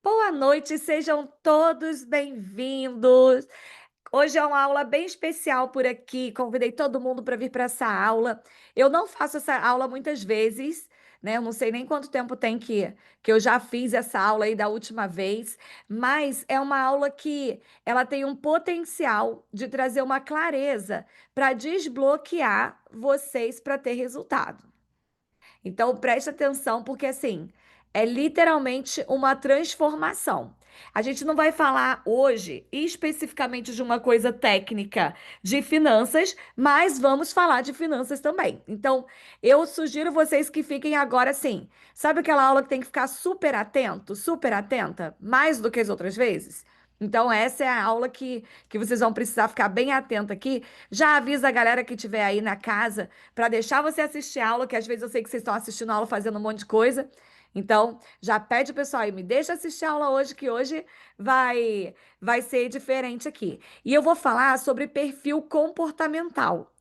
Boa noite, sejam todos bem-vindos. Hoje é uma aula bem especial por aqui. Convidei todo mundo para vir para essa aula. Eu não faço essa aula muitas vezes, né? Eu não sei nem quanto tempo tem que eu já fiz essa aula aí da última vez, mas é uma aula que ela tem um potencial de trazer uma clareza para desbloquear vocês para ter resultado. Então, preste atenção, porque assim, é literalmente uma transformação. A gente não vai falar hoje especificamente de uma coisa técnica de finanças, mas vamos falar de finanças também. Então, eu sugiro vocês que fiquem agora assim. Sabe aquela aula que tem que ficar super atento, super atenta, mais do que as outras vezes? Então, essa é a aula que vocês vão precisar ficar bem atento aqui. Já avisa a galera que estiver aí na casa para deixar você assistir a aula, que às vezes eu sei que vocês estão assistindo a aula fazendo um monte de coisa. Então, já pede o pessoal aí, me deixa assistir a aula hoje, que hoje vai ser diferente aqui. E eu vou falar sobre perfil comportamental.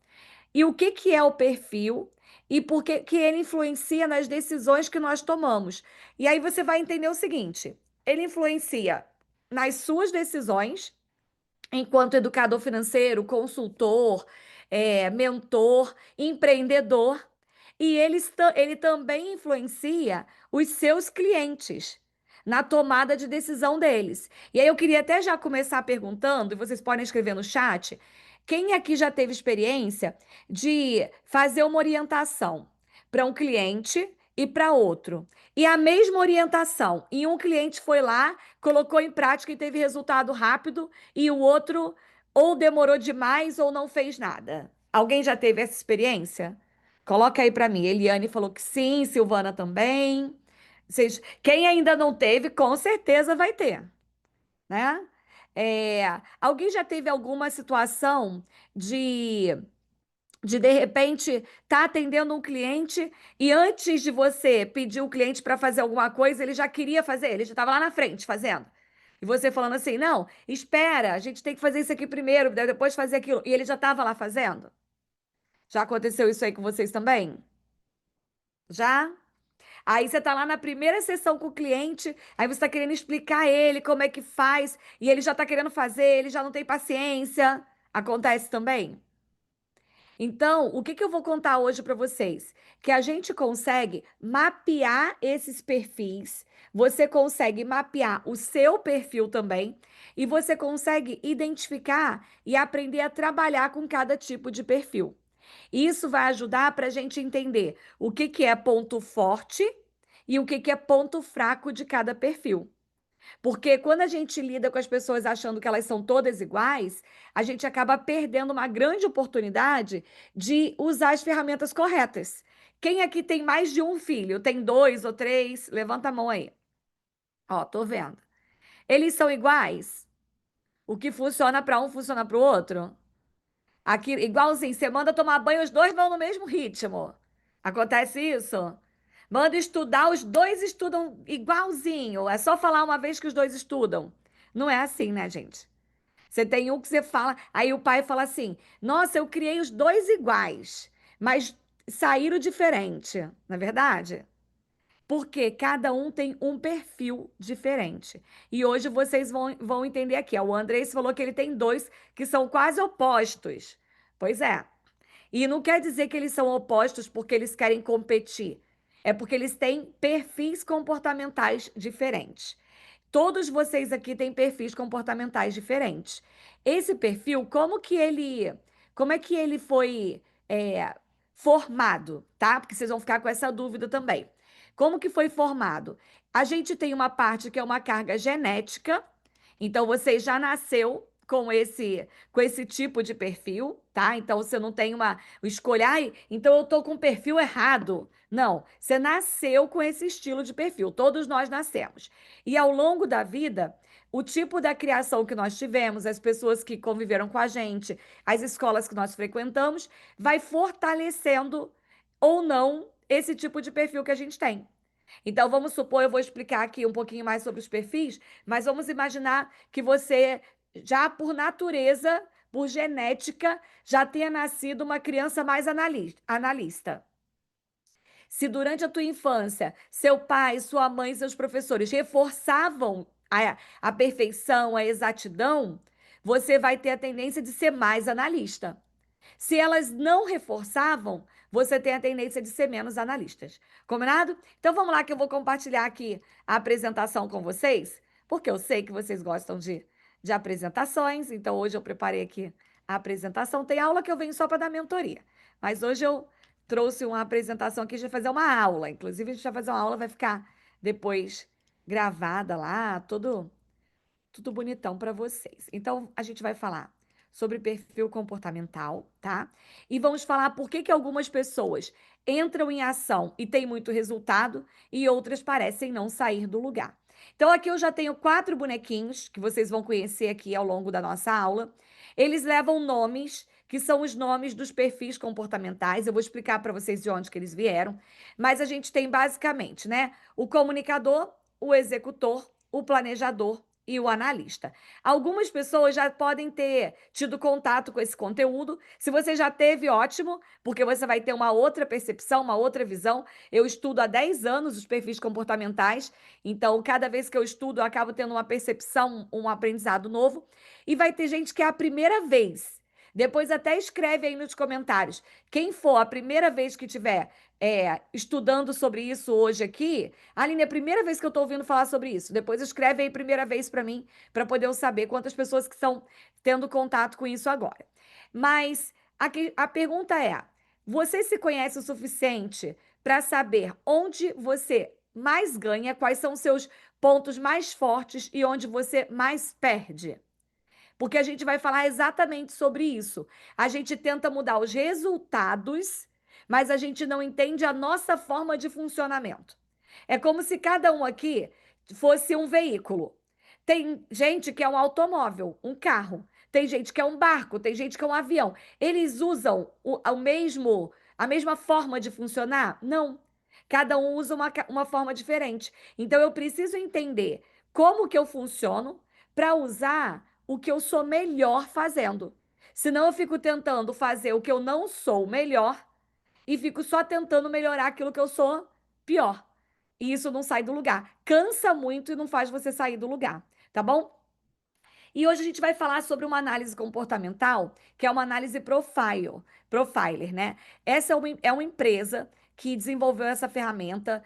E o que que é o perfil e por que que ele influencia nas decisões que nós tomamos. E aí você vai entender o seguinte: ele influencia nas suas decisões enquanto educador financeiro, consultor, mentor, empreendedor, e ele também influencia os seus clientes na tomada de decisão deles. E aí eu queria até já começar perguntando, e vocês podem escrever no chat, quem aqui já teve experiência de fazer uma orientação para um cliente e para outro? E a mesma orientação, e um cliente foi lá, colocou em prática e teve resultado rápido, e o outro ou demorou demais ou não fez nada. Alguém já teve essa experiência? Coloca aí para mim. Eliane falou que sim, Silvana também. Quem ainda não teve, com certeza vai ter, né? Alguém já teve alguma situação de de repente tá atendendo um cliente e antes de você pedir o cliente para fazer alguma coisa, ele já queria fazer, ele já estava lá na frente fazendo. E você falando assim: "Não, espera, a gente tem que fazer isso aqui primeiro, depois fazer aquilo". E ele já estava lá fazendo? Já aconteceu isso aí com vocês também? Já? Aí você tá lá na primeira sessão com o cliente, aí você tá querendo explicar a ele como é que faz, e ele já tá querendo fazer, ele já não tem paciência. Acontece também? Então, o que que eu vou contar hoje para vocês? Que a gente consegue mapear esses perfis, você consegue mapear o seu perfil também, e você consegue identificar e aprender a trabalhar com cada tipo de perfil. Isso vai ajudar para a gente entender o que que é ponto forte e o que que é ponto fraco de cada perfil. Porque quando a gente lida com as pessoas achando que elas são todas iguais, a gente acaba perdendo uma grande oportunidade de usar as ferramentas corretas. Quem aqui tem mais de um filho? Tem dois ou três? Levanta a mão aí. Ó, tô vendo. Eles são iguais? O que funciona para um funciona para o outro? Aqui, igualzinho, você manda tomar banho, os dois vão no mesmo ritmo. Acontece isso? Manda estudar, os dois estudam igualzinho. É só falar uma vez que os dois estudam. Não é assim, né, gente? Você tem um que você fala, aí o pai fala assim: Nossa, eu criei os dois iguais, mas saíram diferente, não é verdade? Porque cada um tem um perfil diferente. E hoje vocês vão entender aqui. Ó, o Andrés falou que ele tem dois que são quase opostos. Pois é. E não quer dizer que eles são opostos porque eles querem competir. É porque eles têm perfis comportamentais diferentes. Todos vocês aqui têm perfis comportamentais diferentes. Esse perfil, como é que ele foi formado, tá? Porque vocês vão ficar com essa dúvida também. Como que foi formado? A gente tem uma parte que é uma carga genética, então você já nasceu com esse tipo de perfil, tá? Então você não tem uma escolha, ai, então eu tô com o perfil errado. Não, você nasceu com esse estilo de perfil. Todos nós nascemos. E ao longo da vida, o tipo da criação que nós tivemos, as pessoas que conviveram com a gente, as escolas que nós frequentamos, vai fortalecendo ou não esse tipo de perfil que a gente tem. Então, vamos supor, eu vou explicar aqui um pouquinho mais sobre os perfis, mas vamos imaginar que você, já por natureza, por genética, já tenha nascido uma criança mais analista. Se durante a tua infância, seu pai, sua mãe, seus professores reforçavam a perfeição, a exatidão, você vai ter a tendência de ser mais analista. Se elas não reforçavam, você tem a tendência de ser menos analistas. Combinado? Então vamos lá que eu vou compartilhar aqui a apresentação com vocês, porque eu sei que vocês gostam de apresentações, então hoje eu preparei aqui a apresentação. Tem aula que eu venho só para dar mentoria, mas hoje eu trouxe uma apresentação aqui, a gente vai fazer uma aula. Inclusive, a gente vai fazer uma aula, vai ficar depois gravada lá, tudo bonitão para vocês. Então, a gente vai falar sobre perfil comportamental, tá? E vamos falar por que algumas pessoas entram em ação e têm muito resultado e outras parecem não sair do lugar. Então, aqui eu já tenho 4 bonequinhos que vocês vão conhecer aqui ao longo da nossa aula. Eles levam nomes que são os nomes dos perfis comportamentais. Eu vou explicar para vocês de onde que eles vieram. Mas a gente tem basicamente, né, o comunicador, o executor, o planejador e o analista. Algumas pessoas já podem ter tido contato com esse conteúdo. Se você já teve, ótimo, porque você vai ter uma outra percepção, uma outra visão. Eu estudo há 10 anos os perfis comportamentais, então cada vez que eu estudo, eu acabo tendo uma percepção, um aprendizado novo. E vai ter gente que é a primeira vez. Depois até escreve aí nos comentários. Quem for a primeira vez que tiver estudando sobre isso hoje aqui, Aline, é a primeira vez que eu estou ouvindo falar sobre isso. Depois escreve aí primeira vez para mim, para poder eu saber quantas pessoas que estão tendo contato com isso agora. Mas a pergunta é: você se conhece o suficiente para saber onde você mais ganha, quais são os seus pontos mais fortes e onde você mais perde? Porque a gente vai falar exatamente sobre isso. A gente tenta mudar os resultados, mas a gente não entende a nossa forma de funcionamento. É como se cada um aqui fosse um veículo. Tem gente que é um automóvel, um carro. Tem gente que é um barco, tem gente que é um avião. Eles usam a mesma forma de funcionar? Não. Cada um usa uma forma diferente. Então eu preciso entender como que eu funciono para usar o que eu sou melhor fazendo. Senão eu fico tentando fazer o que eu não sou melhor e fico só tentando melhorar aquilo que eu sou pior. E isso não sai do lugar. Cansa muito e não faz você sair do lugar, tá bom? E hoje a gente vai falar sobre uma análise comportamental, que é uma análise profiler, né? Essa é uma empresa que desenvolveu essa ferramenta.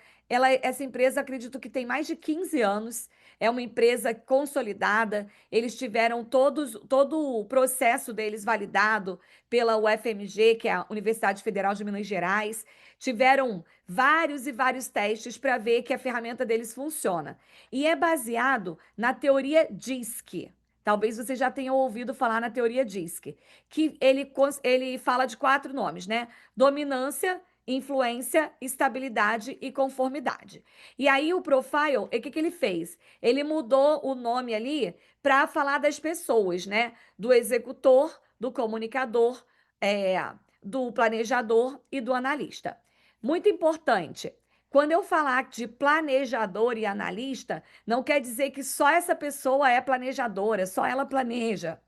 Essa empresa, acredito que tem mais de 15 anos, é uma empresa consolidada. Eles tiveram todo o processo deles validado pela UFMG, que é a Universidade Federal de Minas Gerais. Tiveram vários e vários testes para ver que a ferramenta deles funciona. E é baseado na teoria DISC. Talvez você já tenha ouvido falar na teoria DISC, que ele fala de 4 nomes, né? Dominância, influência, estabilidade e conformidade. E aí o profile, o que ele fez? Ele mudou o nome ali para falar das pessoas, né? Do executor, do comunicador, é, do planejador e do analista. Muito importante. Quando eu falar de planejador e analista, não quer dizer que só essa pessoa é planejadora, só ela planeja.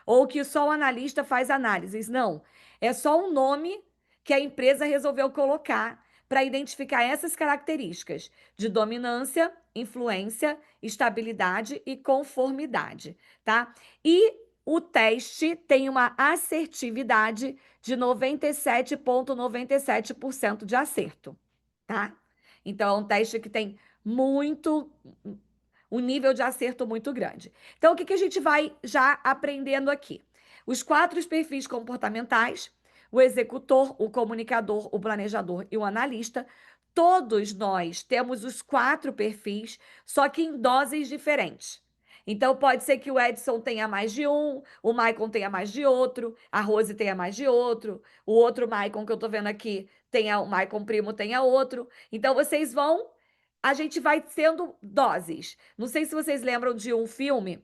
Ou que só o analista faz análises. Não. É só um nome que a empresa resolveu colocar para identificar essas características de dominância, influência, estabilidade e conformidade, tá? E o teste tem uma assertividade de 97,97% de acerto, tá? Então, é um teste que tem um nível de acerto muito grande. Então, o que a gente vai já aprendendo aqui? Os 4 perfis comportamentais, o executor, o comunicador, o planejador e o analista. Todos nós temos os 4 perfis, só que em doses diferentes. Então, pode ser que o Edson tenha mais de um, o Maicon tenha mais de outro, a Rose tenha mais de outro, o outro Maicon que eu tô vendo aqui, o Maicon primo tenha outro. Então, a gente vai tendo doses. Não sei se vocês lembram de um filme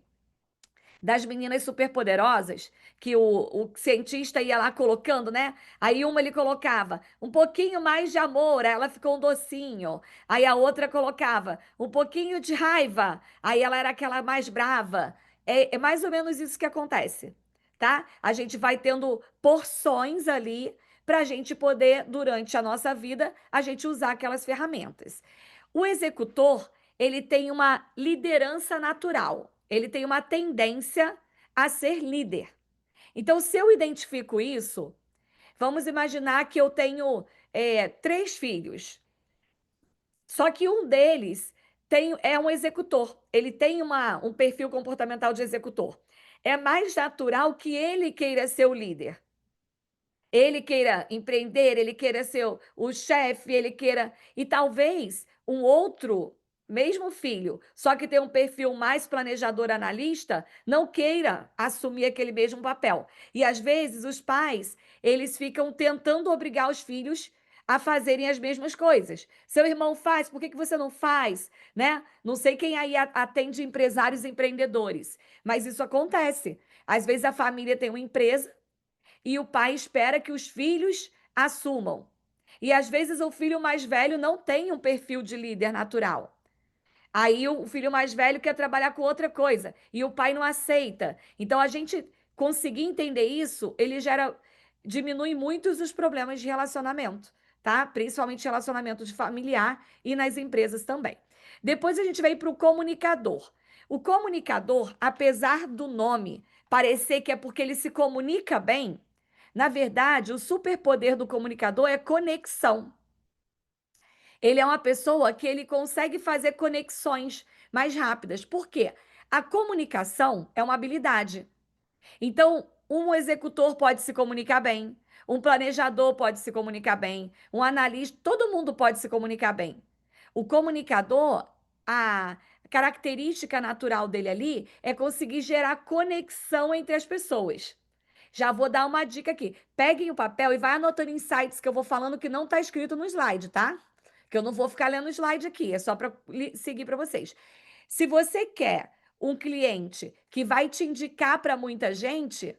das meninas superpoderosas, que o cientista ia lá colocando, né? Aí uma ele colocava um pouquinho mais de amor, aí ela ficou um docinho. Aí a outra colocava um pouquinho de raiva, aí ela era aquela mais brava. É mais ou menos isso que acontece, tá? A gente vai tendo porções ali para a gente poder, durante a nossa vida, a gente usar aquelas ferramentas. O executor, ele tem uma liderança natural, ele tem uma tendência a ser líder. Então, se eu identifico isso, vamos imaginar que eu tenho 3 filhos, só que um deles é um executor, ele tem um perfil comportamental de executor. É mais natural que ele queira ser o líder. Ele queira empreender, ele queira ser o chefe, ele queira. E talvez um outro, mesmo filho, só que tem um perfil mais planejador analista, não queira assumir aquele mesmo papel. E às vezes os pais, eles ficam tentando obrigar os filhos a fazerem as mesmas coisas. Seu irmão faz, por que você não faz? Né? Não sei quem aí atende empresários e empreendedores, mas isso acontece. Às vezes a família tem uma empresa e o pai espera que os filhos assumam. E às vezes o filho mais velho não tem um perfil de líder natural. Aí o filho mais velho quer trabalhar com outra coisa e o pai não aceita. Então a gente conseguir entender isso, ele diminui muitos os problemas de relacionamento, tá? Principalmente relacionamento de familiar e nas empresas também. Depois a gente vem para o comunicador. O comunicador, apesar do nome parecer que é porque ele se comunica bem, na verdade, o superpoder do comunicador é conexão. Ele é uma pessoa que ele consegue fazer conexões mais rápidas. Por quê? A comunicação é uma habilidade. Então, um executor pode se comunicar bem, um planejador pode se comunicar bem, um analista, todo mundo pode se comunicar bem. O comunicador, a característica natural dele ali é conseguir gerar conexão entre as pessoas. Já vou dar uma dica aqui. Peguem o papel e vai anotando insights que eu vou falando que não está escrito no slide, tá? Que eu não vou ficar lendo o slide aqui, é só para seguir para vocês. Se você quer um cliente que vai te indicar para muita gente,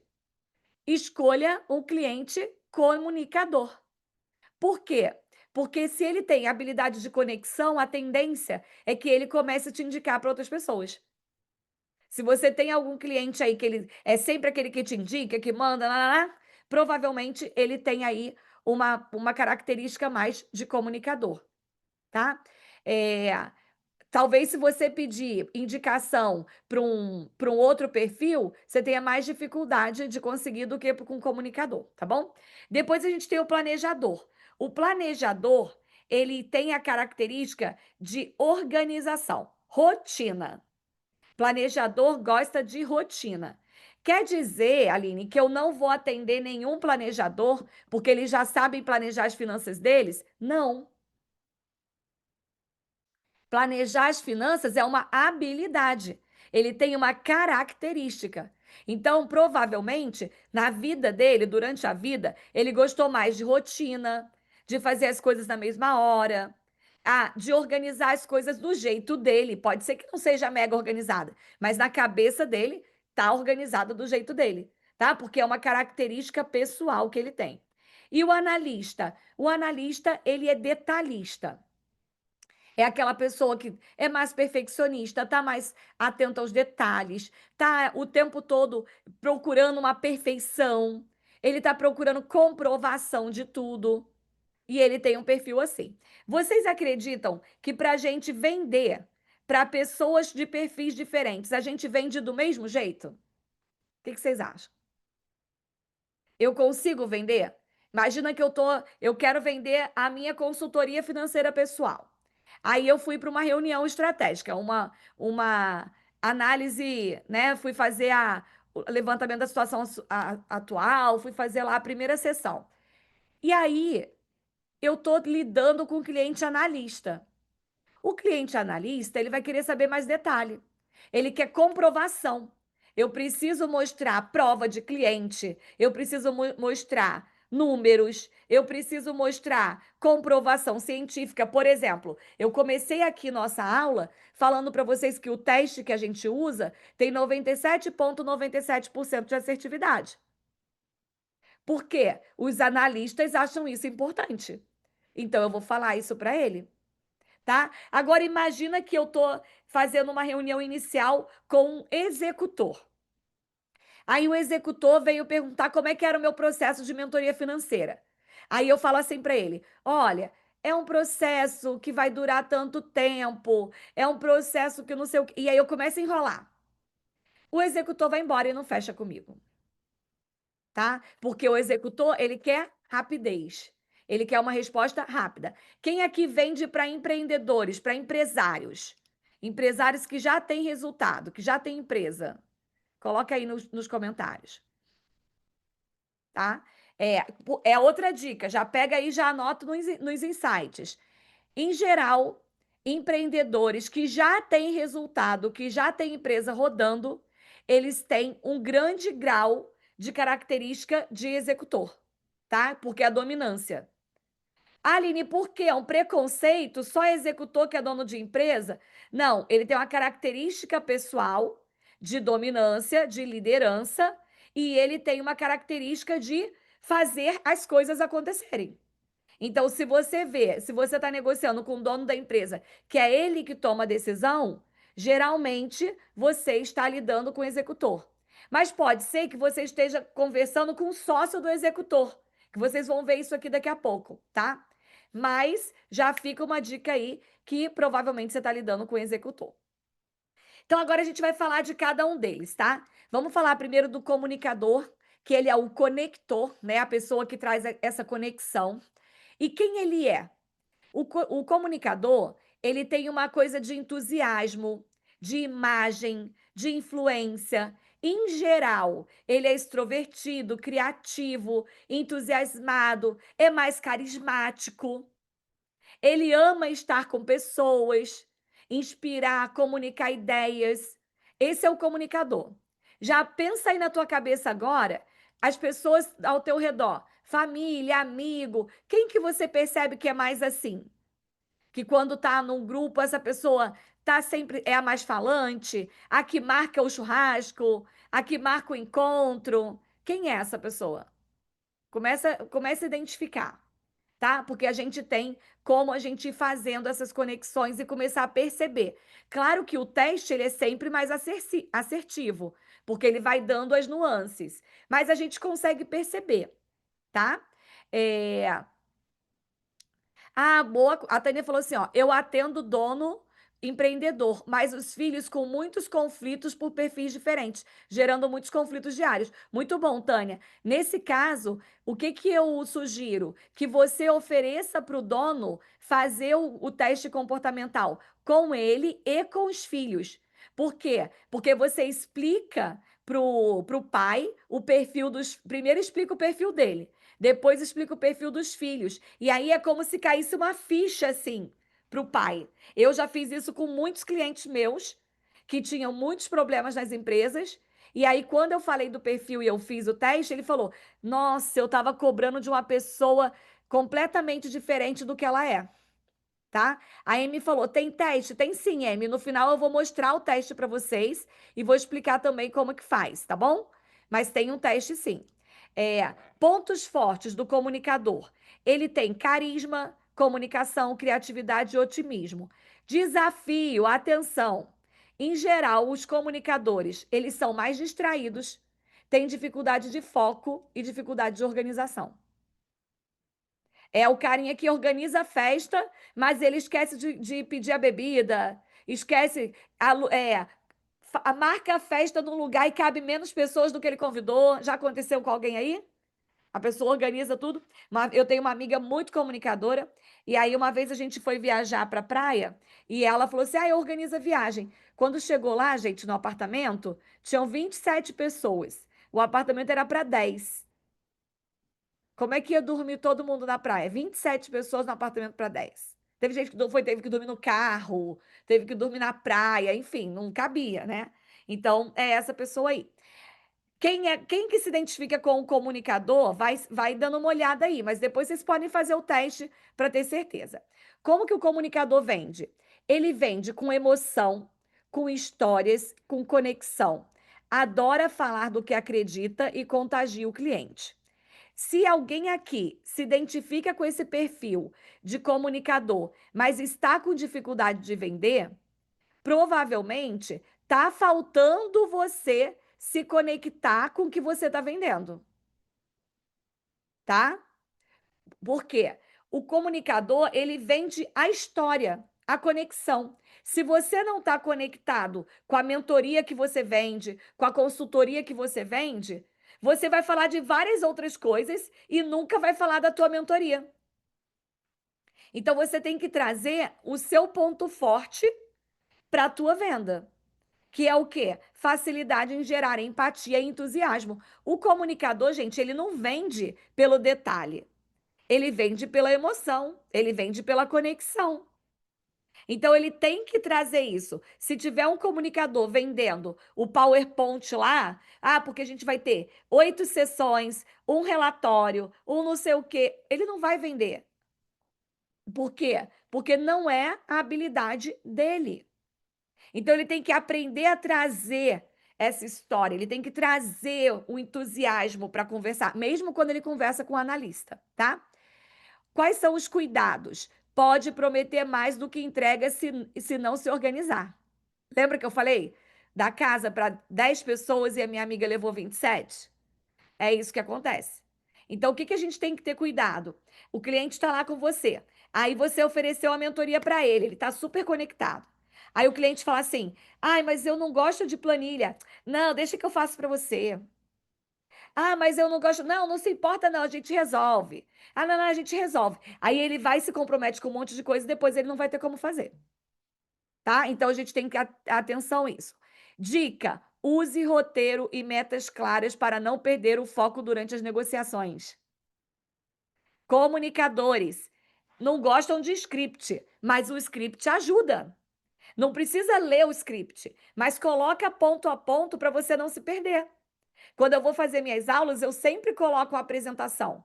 escolha um cliente comunicador. Por quê? Porque se ele tem habilidade de conexão, a tendência é que ele comece a te indicar para outras pessoas. Se você tem algum cliente aí que ele é sempre aquele que te indica, que manda, lá, lá, lá, provavelmente ele tem aí uma característica mais de comunicador, tá? É, talvez se você pedir indicação para um outro perfil, você tenha mais dificuldade de conseguir do que com o comunicador, tá bom? Depois a gente tem o planejador. O planejador, ele tem a característica de organização, rotina. Planejador gosta de rotina. Quer dizer, Aline, que eu não vou atender nenhum planejador porque eles já sabem planejar as finanças deles? Não. Planejar as finanças é uma habilidade. Ele tem uma característica. Então, provavelmente, na vida dele, durante a vida, ele gostou mais de rotina, de fazer as coisas na mesma hora, de organizar as coisas do jeito dele. Pode ser que não seja mega organizada, mas na cabeça dele tá organizada do jeito dele, tá? Porque é uma característica pessoal que ele tem. E o analista? O analista, ele é detalhista. É aquela pessoa que é mais perfeccionista, tá mais atenta aos detalhes, tá o tempo todo procurando uma perfeição. Ele tá procurando comprovação de tudo. E ele tem um perfil assim. Vocês acreditam que para a gente vender para pessoas de perfis diferentes, a gente vende do mesmo jeito? O que vocês acham? Eu consigo vender? Imagina que eu quero vender a minha consultoria financeira pessoal. Aí eu fui para uma reunião estratégica, uma análise, né? Fui fazer o levantamento da situação atual, fui fazer lá a primeira sessão. E aí eu estou lidando com o cliente analista. O cliente analista, ele vai querer saber mais detalhe. Ele quer comprovação. Eu preciso mostrar prova de cliente, eu preciso mostrar números, eu preciso mostrar comprovação científica. Por exemplo, eu comecei aqui nossa aula falando para vocês que o teste que a gente usa tem 97,97% de assertividade. Por quê? Os analistas acham isso importante. Então eu vou falar isso para ele, tá? Agora imagina que eu tô fazendo uma reunião inicial com um executor. Aí o executor veio perguntar como é que era o meu processo de mentoria financeira. Aí eu falo assim para ele: olha, é um processo que vai durar tanto tempo, é um processo que não sei o quê. E aí eu começo a enrolar. O executor vai embora e não fecha comigo, tá? Porque o executor, ele quer rapidez. Ele quer uma resposta rápida. Quem aqui vende para empreendedores, para empresários? Empresários que já têm resultado, que já têm empresa. Coloca aí nos comentários, tá? É outra dica, já pega aí, já anota nos insights. Em geral, empreendedores que já têm resultado, que já têm empresa rodando, eles têm um grande grau de característica de executor, tá? Porque é a dominância. Aline, por quê? É um preconceito? Só executor que é dono de empresa? Não, ele tem uma característica pessoal de dominância, de liderança, e ele tem uma característica de fazer as coisas acontecerem. Então, se você vê, se você está negociando com o dono da empresa, que é ele que toma a decisão, geralmente você está lidando com o executor. Mas pode ser que você esteja conversando com o sócio do executor, que vocês vão ver isso aqui daqui a pouco, tá? Mas já fica uma dica aí que provavelmente você está lidando com o executor. Então, agora a gente vai falar de cada um deles, tá? Vamos falar primeiro do comunicador, que ele é o conector, né? A pessoa que traz essa conexão. E quem ele é? O comunicador, ele tem uma coisa de entusiasmo, de imagem, de influência. Em geral, ele é extrovertido, criativo, entusiasmado, é mais carismático. Ele ama estar com pessoas, inspirar, comunicar ideias. Esse é o comunicador. Já pensa aí na tua cabeça agora, as pessoas ao teu redor, família, amigo, quem que você percebe que é mais assim? Que quando tá num grupo, essa pessoa tá sempre é a mais falante, a que marca o churrasco, a que marca o encontro. Quem é essa pessoa? Começa a identificar, tá? Porque a gente tem como a gente ir fazendo essas conexões e começar a perceber. Claro que o teste ele é sempre mais assertivo, porque ele vai dando as nuances, mas a gente consegue perceber, tá? É, boa. A Tânia falou assim, ó, eu atendo dono empreendedor, mas os filhos com muitos conflitos por perfis diferentes, gerando muitos conflitos diários. Muito bom, Tânia. Nesse caso, o que que eu sugiro? Que você ofereça para o dono fazer o teste comportamental com ele e com os filhos. Por quê? Porque você explica pro pai o perfil dos. Primeiro explica o perfil dele. Depois explica o perfil dos filhos. E aí é como se caísse uma ficha assim para o pai. Eu já fiz isso com muitos clientes meus que tinham muitos problemas nas empresas. E aí, quando eu falei do perfil e eu fiz o teste, ele falou: Nossa, eu estava cobrando de uma pessoa completamente diferente do que ela é. Tá? A Amy falou: tem teste? Tem sim, Amy. No final eu vou mostrar o teste para vocês e vou explicar também como que faz, tá bom? Mas tem um teste sim. Pontos fortes do comunicador. Ele tem carisma, comunicação, criatividade e otimismo. Desafio, atenção. Em geral, os comunicadores, eles são mais distraídos, têm dificuldade de foco e dificuldade de organização. É o carinha que organiza a festa, mas ele esquece de pedir a bebida, esquece, marca a festa num lugar e cabe menos pessoas do que ele convidou. Já aconteceu com alguém aí? A pessoa organiza tudo. Eu tenho uma amiga muito comunicadora, e aí uma vez a gente foi viajar para a praia, e ela falou assim: eu organizo a viagem. Quando chegou lá, gente, no apartamento, tinham 27 pessoas. O apartamento era para 10. Como é que ia dormir todo mundo na praia? 27 pessoas no apartamento para 10. Teve gente que teve que dormir no carro, teve que dormir na praia, enfim, não cabia, né? Então, é essa pessoa aí. Quem que se identifica com o comunicador, vai dando uma olhada aí, mas depois vocês podem fazer o teste para ter certeza. Como que o comunicador vende? Ele vende com emoção, com histórias, com conexão. Adora falar do que acredita e contagia o cliente. Se alguém aqui se identifica com esse perfil de comunicador, mas está com dificuldade de vender, provavelmente está faltando você se conectar com o que você está vendendo, tá? Por quê? O comunicador, ele vende a história, a conexão. Se você não está conectado com a mentoria que você vende, com a consultoria que você vende, você vai falar de várias outras coisas e nunca vai falar da tua mentoria. Então você tem que trazer o seu ponto forte para a tua venda, que é o quê? Facilidade em gerar empatia e entusiasmo. O comunicador, gente, ele não vende pelo detalhe. Ele vende pela emoção, ele vende pela conexão. Então ele tem que trazer isso. Se tiver um comunicador vendendo o PowerPoint lá, porque a gente vai ter 8 sessões, um relatório, um não sei o quê, ele não vai vender. Por quê? Porque não é a habilidade dele. Então ele tem que aprender a trazer essa história, ele tem que trazer o entusiasmo para conversar, mesmo quando ele conversa com o analista, tá? Quais são os cuidados? Pode prometer mais do que entrega se não se organizar. Lembra que eu falei? Da casa para 10 pessoas e a minha amiga levou 27? É isso que acontece. Então, o que a gente tem que ter cuidado? O cliente está lá com você. Aí você ofereceu a mentoria para ele está super conectado. Aí o cliente fala assim: ai, mas eu não gosto de planilha. Não, deixa que eu faço para você. Ah, mas eu não gosto. Não, não se importa, não, a gente resolve. Ah, não, não, a gente resolve. Aí ele vai se compromete com um monte de coisa e depois ele não vai ter como fazer. Tá? Então a gente tem que atenção a isso. Dica: use roteiro e metas claras para não perder o foco durante as negociações. Comunicadores não gostam de script, mas o script ajuda. Não precisa ler o script, mas coloca ponto a ponto para você não se perder. Quando eu vou fazer minhas aulas, eu sempre coloco uma apresentação.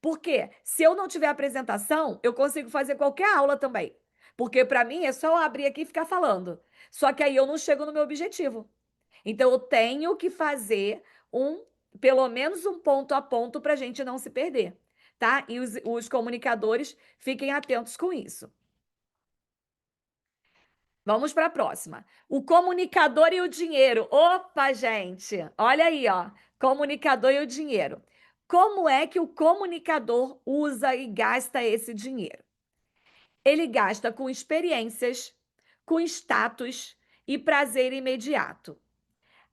Por quê? Se eu não tiver apresentação, eu consigo fazer qualquer aula também. Porque para mim é só eu abrir aqui e ficar falando. Só que aí eu não chego no meu objetivo. Então eu tenho que fazer pelo menos um ponto a ponto para a gente não se perder, tá? E os comunicadores fiquem atentos com isso. Vamos para a próxima. O comunicador e o dinheiro. Opa, gente! Olha aí, ó. Comunicador e o dinheiro. Como é que o comunicador usa e gasta esse dinheiro? Ele gasta com experiências, com status e prazer imediato.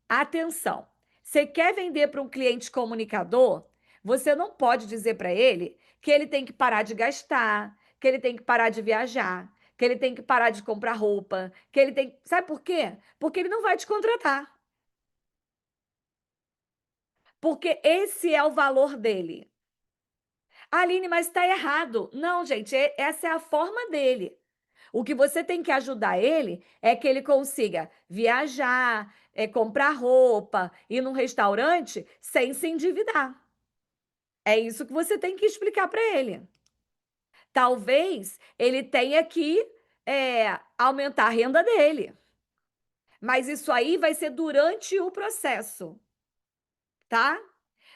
Atenção! Você quer vender para um cliente comunicador? Você não pode dizer para ele que ele tem que parar de gastar, que ele tem que parar de viajar, que ele tem que parar de comprar roupa, que ele tem. Sabe por quê? Porque ele não vai te contratar. Porque esse é o valor dele. Aline, mas está errado. Não, gente, essa é a forma dele. O que você tem que ajudar ele é que ele consiga viajar, comprar roupa, ir num restaurante sem se endividar. É isso que você tem que explicar para ele. Talvez ele tenha que aumentar a renda dele. Mas isso aí vai ser durante o processo, tá?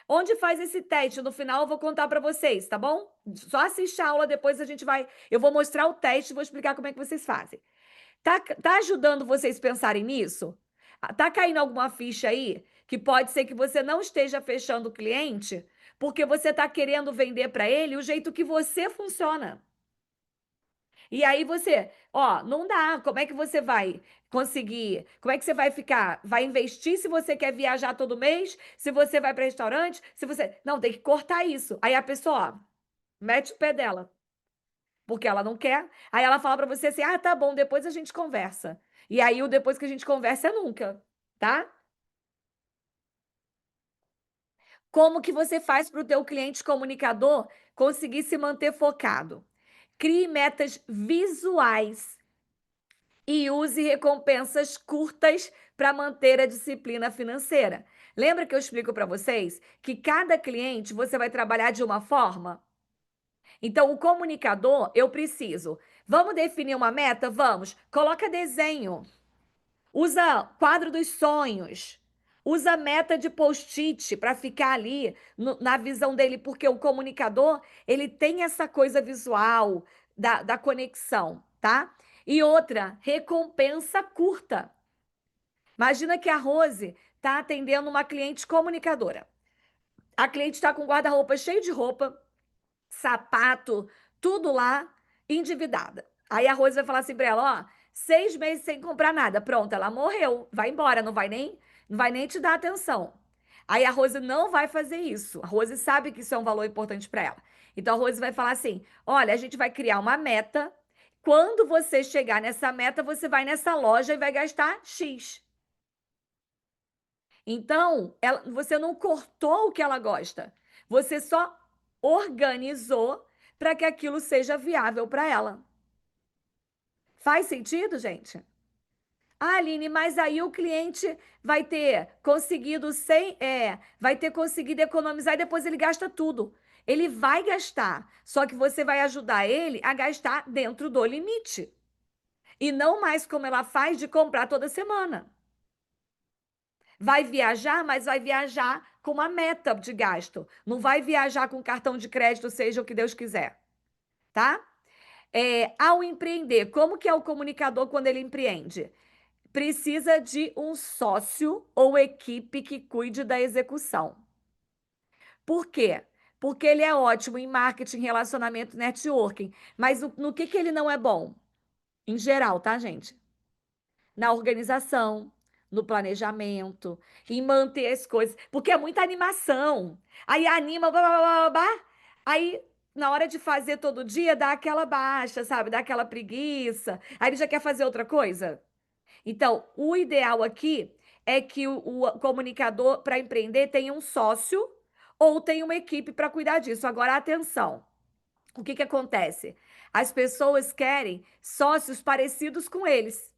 Onde faz esse teste? No final eu vou contar para vocês, tá bom? Só assiste a aula, depois a gente vai. Eu vou mostrar o teste e vou explicar como é que vocês fazem. Tá ajudando vocês pensarem nisso? Tá caindo alguma ficha aí que pode ser que você não esteja fechando o cliente porque você tá querendo vender para ele o jeito que você funciona. E aí você, ó, não dá. Como é que você vai conseguir? Como é que você vai ficar? Vai investir se você quer viajar todo mês? Se você vai para restaurante? Se você, não, tem que cortar isso. Aí a pessoa, ó, mete o pé dela, porque ela não quer. Aí ela fala para você assim: "Ah, tá bom, depois a gente conversa". E aí o depois que a gente conversa é nunca, tá? Como que você faz para o teu cliente comunicador conseguir se manter focado? Crie metas visuais e use recompensas curtas para manter a disciplina financeira. Lembra que eu explico para vocês que cada cliente você vai trabalhar de uma forma? Então, o comunicador, eu preciso. Vamos definir uma meta? Vamos. Coloca desenho. Usa quadro dos sonhos. Usa meta de post-it para ficar ali na visão dele, porque o comunicador, ele tem essa coisa visual da conexão, tá? E outra, recompensa curta. Imagina que a Rose está atendendo uma cliente comunicadora. A cliente está com guarda-roupa cheio de roupa, sapato, tudo lá, endividada. Aí a Rose vai falar assim para ela, ó, 6 meses sem comprar nada. Pronto, ela morreu. Vai embora, não vai nem te dar atenção. Aí a Rose não vai fazer isso. A Rose sabe que isso é um valor importante para ela. Então a Rose vai falar assim: olha, a gente vai criar uma meta. Quando você chegar nessa meta, você vai nessa loja e vai gastar X. Então, você não cortou o que ela gosta. Você só organizou para que aquilo seja viável para ela. Faz sentido, gente? Ah, Aline, mas aí o cliente vai ter conseguido economizar e depois ele gasta tudo. Ele vai gastar, só que você vai ajudar ele a gastar dentro do limite. E não mais como ela faz de comprar toda semana. Vai viajar, mas vai viajar com uma meta de gasto. Não vai viajar com cartão de crédito, seja o que Deus quiser, tá? Ao empreender, como que é o comunicador quando ele empreende? Precisa de um sócio ou equipe que cuide da execução. Por quê? Porque ele é ótimo em marketing, relacionamento, networking. Mas no que ele não é bom? Em geral, tá, gente? Na organização, no planejamento, em manter as coisas, porque é muita animação. Aí anima, blá, blá, blá, blá, blá. Aí na hora de fazer todo dia dá aquela baixa, sabe? Dá aquela preguiça. Aí ele já quer fazer outra coisa. Então, o ideal aqui é que o comunicador para empreender tenha um sócio ou tenha uma equipe para cuidar disso. Agora, atenção. O que acontece? As pessoas querem sócios parecidos com eles.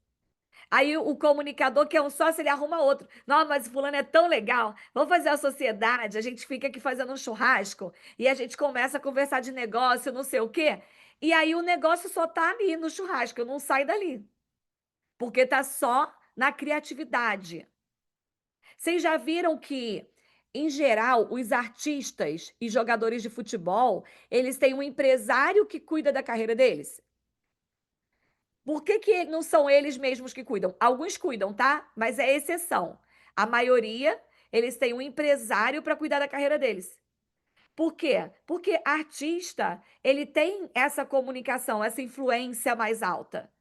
Aí o comunicador que é um sócio, ele arruma outro. Não, mas o fulano é tão legal. Vamos fazer a sociedade, a gente fica aqui fazendo um churrasco e a gente começa a conversar de negócio, não sei o quê. E aí o negócio só tá ali no churrasco, não sai dali. Porque tá só na criatividade. Vocês já viram que, em geral, os artistas e jogadores de futebol, eles têm um empresário que cuida da carreira deles? Por que não são eles mesmos que cuidam? Alguns cuidam, tá? Mas é exceção. A maioria, eles têm um empresário para cuidar da carreira deles. Por quê? Porque artista, ele tem essa comunicação, essa influência mais alta.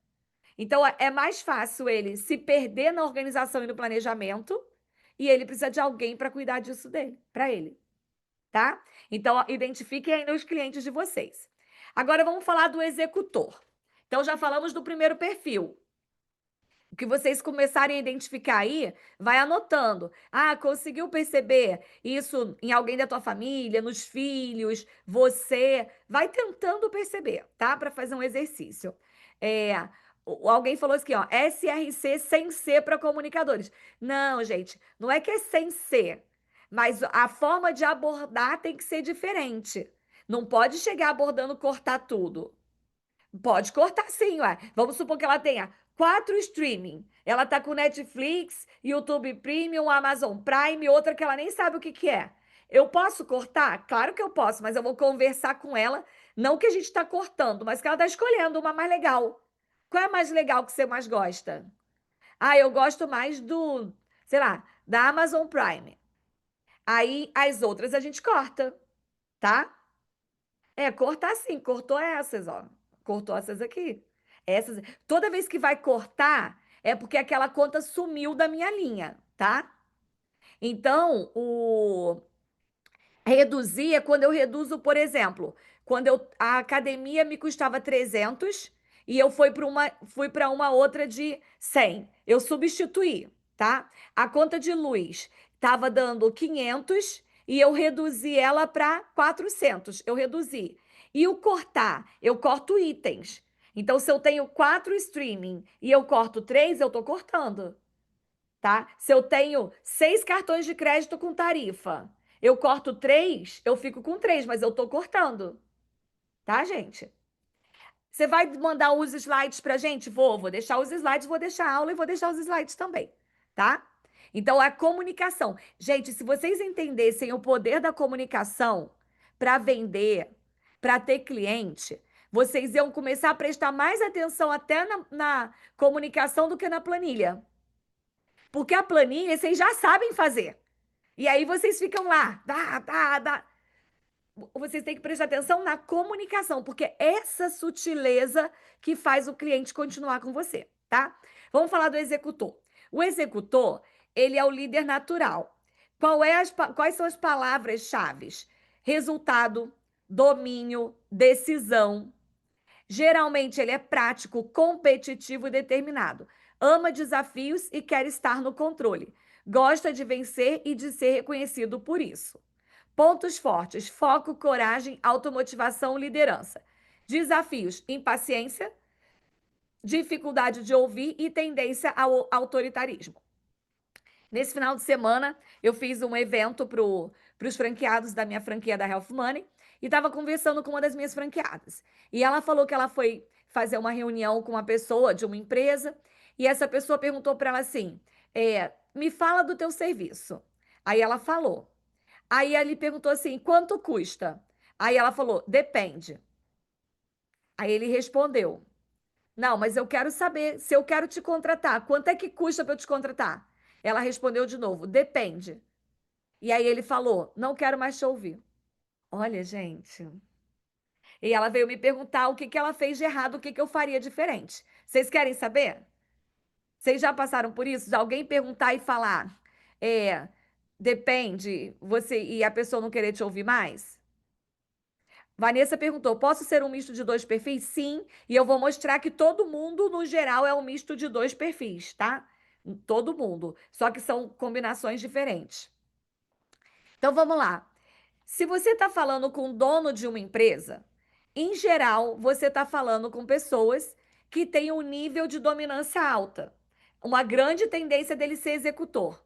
Então, é mais fácil ele se perder na organização e no planejamento, e ele precisa de alguém para cuidar disso dele, para ele, tá? Então, identifiquem aí nos clientes de vocês. Agora vamos falar do executor. Então, já falamos do primeiro perfil. O que vocês começarem a identificar aí, vai anotando. Ah, conseguiu perceber isso em alguém da tua família, nos filhos, você. Vai tentando perceber, tá? Para fazer um exercício. Alguém falou assim, ó, SRC sem ser para comunicadores. Não, gente, não é que é sem ser, mas a forma de abordar tem que ser diferente. Não pode chegar abordando cortar tudo. Pode cortar sim, ué. Vamos supor que ela tenha 4 streaming. Ela tá com Netflix, YouTube Premium, Amazon Prime, outra que ela nem sabe o que que é. Eu posso cortar? Claro que eu posso, mas eu vou conversar com ela, não que a gente está cortando, mas que ela está escolhendo uma mais legal. Qual é a mais legal que você mais gosta? Ah, eu gosto mais do, sei lá, da Amazon Prime. Aí as outras a gente corta, tá? Cortar sim, cortou essas, ó. Cortou essas aqui. Essas. Toda vez que vai cortar, é porque aquela conta sumiu da minha linha, tá? Então, reduzir é quando eu reduzo, por exemplo, a academia me custava 300 e eu fui para uma outra de 100. Eu substituí, tá? A conta de luz estava dando 500 e eu reduzi ela para 400. Eu reduzi. E o cortar, eu corto itens. Então, se eu tenho 4 streaming e eu corto 3, eu estou cortando, tá? Se eu tenho 6 cartões de crédito com tarifa, eu corto 3, eu fico com 3, mas eu tô cortando, tá, gente? Você vai mandar os slides pra gente? Vou deixar os slides, vou deixar a aula e vou deixar os slides também, tá? Então, a comunicação. Gente, se vocês entendessem o poder da comunicação para vender, para ter cliente, vocês iam começar a prestar mais atenção até na comunicação do que na planilha. Porque a planilha vocês já sabem fazer. E aí vocês ficam lá, vocês têm que prestar atenção na comunicação, porque é essa sutileza que faz o cliente continuar com você, tá? Vamos falar do executor. O executor, ele é o líder natural. Quais são as palavras-chave? Resultado, domínio, decisão. Geralmente ele é prático, competitivo e determinado. Ama desafios e quer estar no controle. Gosta de vencer e de ser reconhecido por isso. Pontos fortes: foco, coragem, automotivação, liderança. Desafios: impaciência, dificuldade de ouvir e tendência ao autoritarismo. Nesse final de semana, eu fiz um evento para os franqueados da minha franquia da Health Money e estava conversando com uma das minhas franqueadas. E ela falou que ela foi fazer uma reunião com uma pessoa de uma empresa e essa pessoa perguntou para ela assim: me fala do teu serviço. Aí ela falou. Aí ele perguntou assim: quanto custa? Aí ela falou: depende. Aí ele respondeu: não, mas eu quero saber se eu quero te contratar. Quanto é que custa para eu te contratar? Ela respondeu de novo: depende. E aí ele falou: não quero mais te ouvir. Olha, gente. E ela veio me perguntar o que que ela fez de errado, o que que eu faria diferente. Vocês querem saber? Vocês já passaram por isso? De alguém perguntar e falar: é, depende, você e a pessoa não querer te ouvir mais? Vanessa perguntou: posso ser um misto de dois perfis? Sim, e eu vou mostrar que todo mundo, no geral, é um misto de dois perfis, tá? Todo mundo. Só que são combinações diferentes. Então vamos lá. Se você está falando com o dono de uma empresa, em geral, você está falando com pessoas que têm um nível de dominância alta. Uma grande tendência dele ser executor.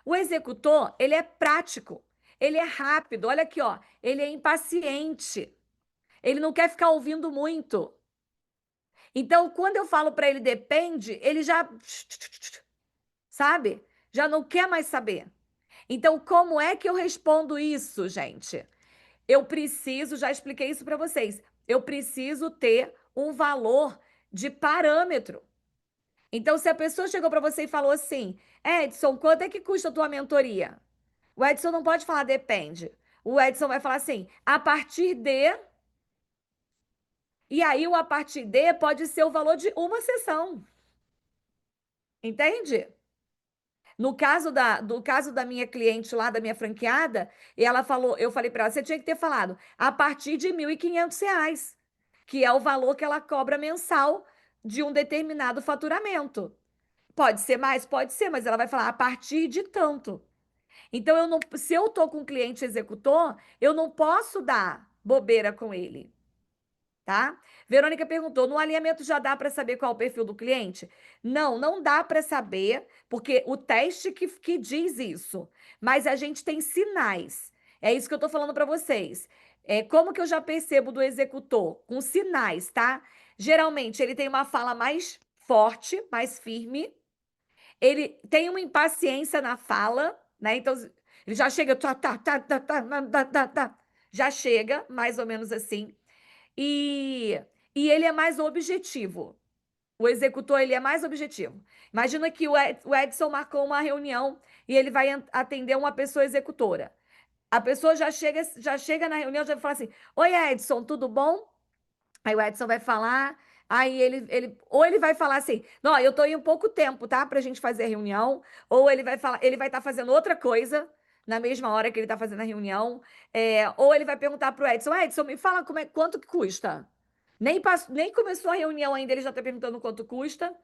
O executor, ele é prático, ele é rápido. Olha aqui, ó, ele é impaciente. Ele não quer ficar ouvindo muito. Então, quando eu falo para ele depende, ele já, sabe? Já não quer mais saber. Então, como é que eu respondo isso, gente? Eu preciso, já expliquei isso para vocês, eu preciso ter um valor de parâmetro. Então, se a pessoa chegou para você e falou assim: Edson, quanto é que custa a tua mentoria? O Edson não pode falar depende. O Edson vai falar assim: a partir de. E aí, o a partir de pode ser o valor de uma sessão. Entende? Do caso da minha cliente lá, da minha franqueada, ela falou, eu falei para ela, você tinha que ter falado a partir de R$ 1.500, que é o valor que ela cobra mensal de um determinado faturamento. Pode ser mais? Pode ser, mas ela vai falar a partir de tanto. Então, eu não, se eu estou com um cliente executor, eu não posso dar bobeira com ele. Tá? Verônica perguntou: no alinhamento já dá para saber qual é o perfil do cliente? Não, não dá para saber, porque o teste que diz isso. Mas a gente tem sinais. É isso que eu estou falando para vocês. Como que eu já percebo do executor? Com sinais, tá? Geralmente ele tem uma fala mais forte, mais firme. Ele tem uma impaciência na fala, né? Então ele já chega, já chega, mais ou menos assim. E, e ele é mais objetivo. O executor, ele é mais objetivo. Imagina que o Edson marcou uma reunião e ele vai atender uma pessoa executora. A pessoa já chega na reunião, já vai falar assim: oi, Edson, tudo bom? Aí o Edson vai falar, aí ou ele vai falar assim: não, eu tô em um pouco tempo, tá? Pra gente fazer a reunião. Ou ele vai falar, ele vai estar fazendo outra coisa na mesma hora que ele tá fazendo a reunião. Ou ele vai perguntar pro Edson: Edson, me fala quanto que custa? Nem começou a reunião ainda, ele já tá perguntando quanto custa,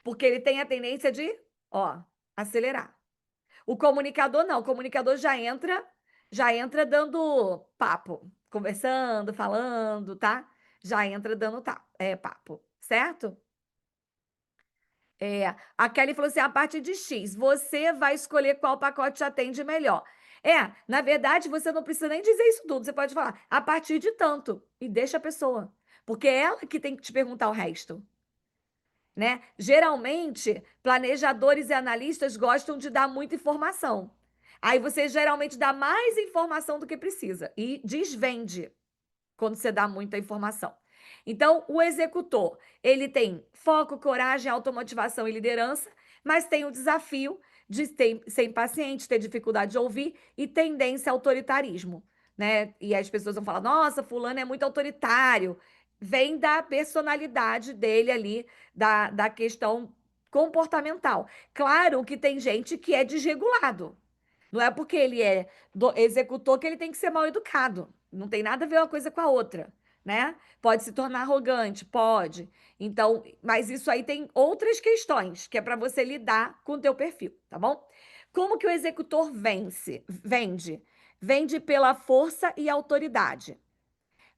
porque ele tem a tendência de, ó, acelerar. O comunicador não, o comunicador já entra dando papo, conversando, falando, tá? Já entra dando papo, certo? A Kelly falou assim: a partir de X, você vai escolher qual pacote te atende melhor. Na verdade, você não precisa nem dizer isso tudo. Você pode falar a partir de tanto e deixa a pessoa, porque é ela que tem que te perguntar o resto. Né? Geralmente, planejadores e analistas gostam de dar muita informação. Aí você geralmente dá mais informação do que precisa e desvende quando você dá muita informação. Então, o executor, ele tem foco, coragem, automotivação e liderança, mas tem o desafio de ser impaciente, ter dificuldade de ouvir e tendência ao autoritarismo, né? E as pessoas vão falar: nossa, fulano é muito autoritário. Vem da personalidade dele ali, da questão comportamental. Claro que tem gente que é desregulado. Não é porque ele é executor que ele tem que ser mal educado. Não tem nada a ver uma coisa com a outra, né? Pode se tornar arrogante, pode. Então, mas isso aí tem outras questões que é para você lidar com o teu perfil, tá bom? Como que o executor vende? Vende pela força e autoridade.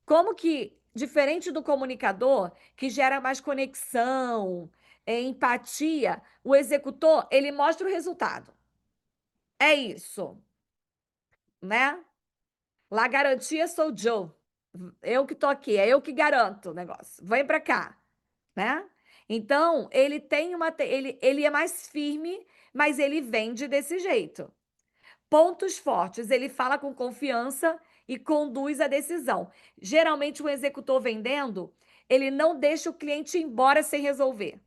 Como que, diferente do comunicador, que gera mais conexão, empatia, o executor, ele mostra o resultado. É isso, né? La garantia sou Joe. Eu que tô aqui, é eu que garanto o negócio. Vem para cá, né? Então, ele tem ele é mais firme, mas ele vende desse jeito. Pontos fortes, ele fala com confiança e conduz a decisão. Geralmente, o executor vendendo, ele não deixa o cliente ir embora sem resolver.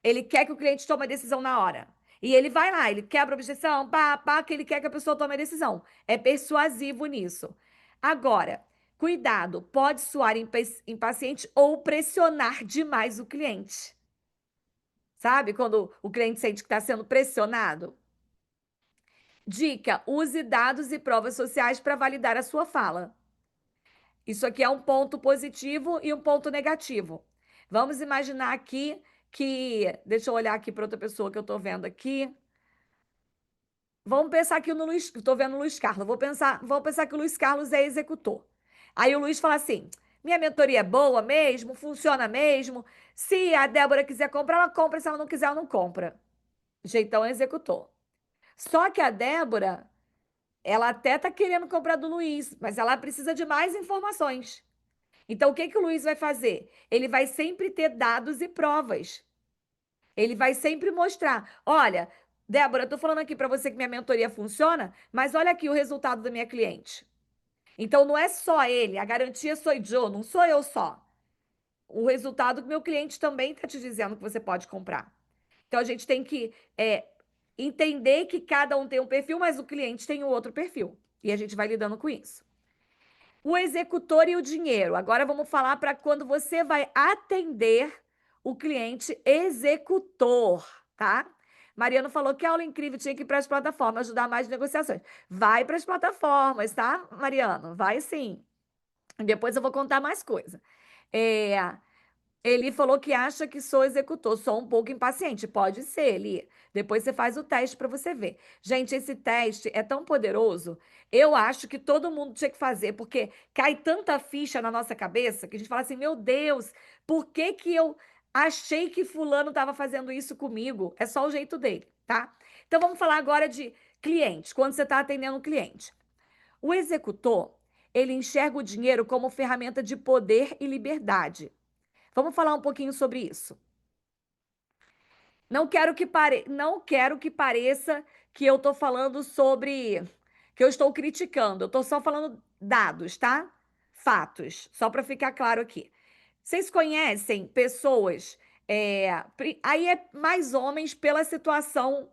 Ele quer que o cliente tome a decisão na hora. E ele vai lá, ele quebra a objeção, pá, pá, que ele quer que a pessoa tome a decisão. É persuasivo nisso. Agora, cuidado, pode soar impaciente ou pressionar demais o cliente. Sabe quando o cliente sente que está sendo pressionado? Dica: use dados e provas sociais para validar a sua fala. Isso aqui é um ponto positivo e um ponto negativo. Vamos imaginar aqui que. Deixa eu olhar aqui para outra pessoa que eu estou vendo aqui. Vamos pensar aqui no Luiz. Estou vendo o Luiz Carlos. Vou pensar que o Luiz Carlos é executor. Aí o Luiz fala assim: minha mentoria é boa mesmo, funciona mesmo. Se a Débora quiser comprar, ela compra. Se ela não quiser, ela não compra. Jeitão executor. Só que a Débora, ela até está querendo comprar do Luiz, mas ela precisa de mais informações. Então, o que que o Luiz vai fazer? Ele vai sempre ter dados e provas. Ele vai sempre mostrar: olha, Débora, eu tô falando aqui para você que minha mentoria funciona, mas olha aqui o resultado da minha cliente. Então, não é só ele, a garantia sou eu, não sou eu só. O resultado que meu cliente também está te dizendo que você pode comprar. Então, a gente tem que entender que cada um tem um perfil, mas o cliente tem um outro perfil. E a gente vai lidando com isso. O executor e o dinheiro. Agora vamos falar para quando você vai atender o cliente executor, tá? Mariano falou que aula incrível, tinha que ir para as plataformas, ajudar mais negociações. Vai para as plataformas, tá, Mariano? Vai sim. Depois eu vou contar mais coisa. É, ele falou que acha que sou executor, sou um pouco impaciente. Pode ser, Eli. Depois você faz o teste para você ver. Gente, esse teste é tão poderoso. Eu acho que todo mundo tinha que fazer, porque cai tanta ficha na nossa cabeça que a gente fala assim: meu Deus, por que que eu achei que fulano estava fazendo isso comigo? É só o jeito dele, tá? Então vamos falar agora de clientes, quando você está atendendo um cliente. O executor, ele enxerga o dinheiro como ferramenta de poder e liberdade. Vamos falar um pouquinho sobre isso. Não quero que pareça que eu estou falando sobre que eu estou criticando. Eu estou só falando dados, tá? Fatos, só para ficar claro aqui. Vocês conhecem pessoas? Aí é mais homens pela situação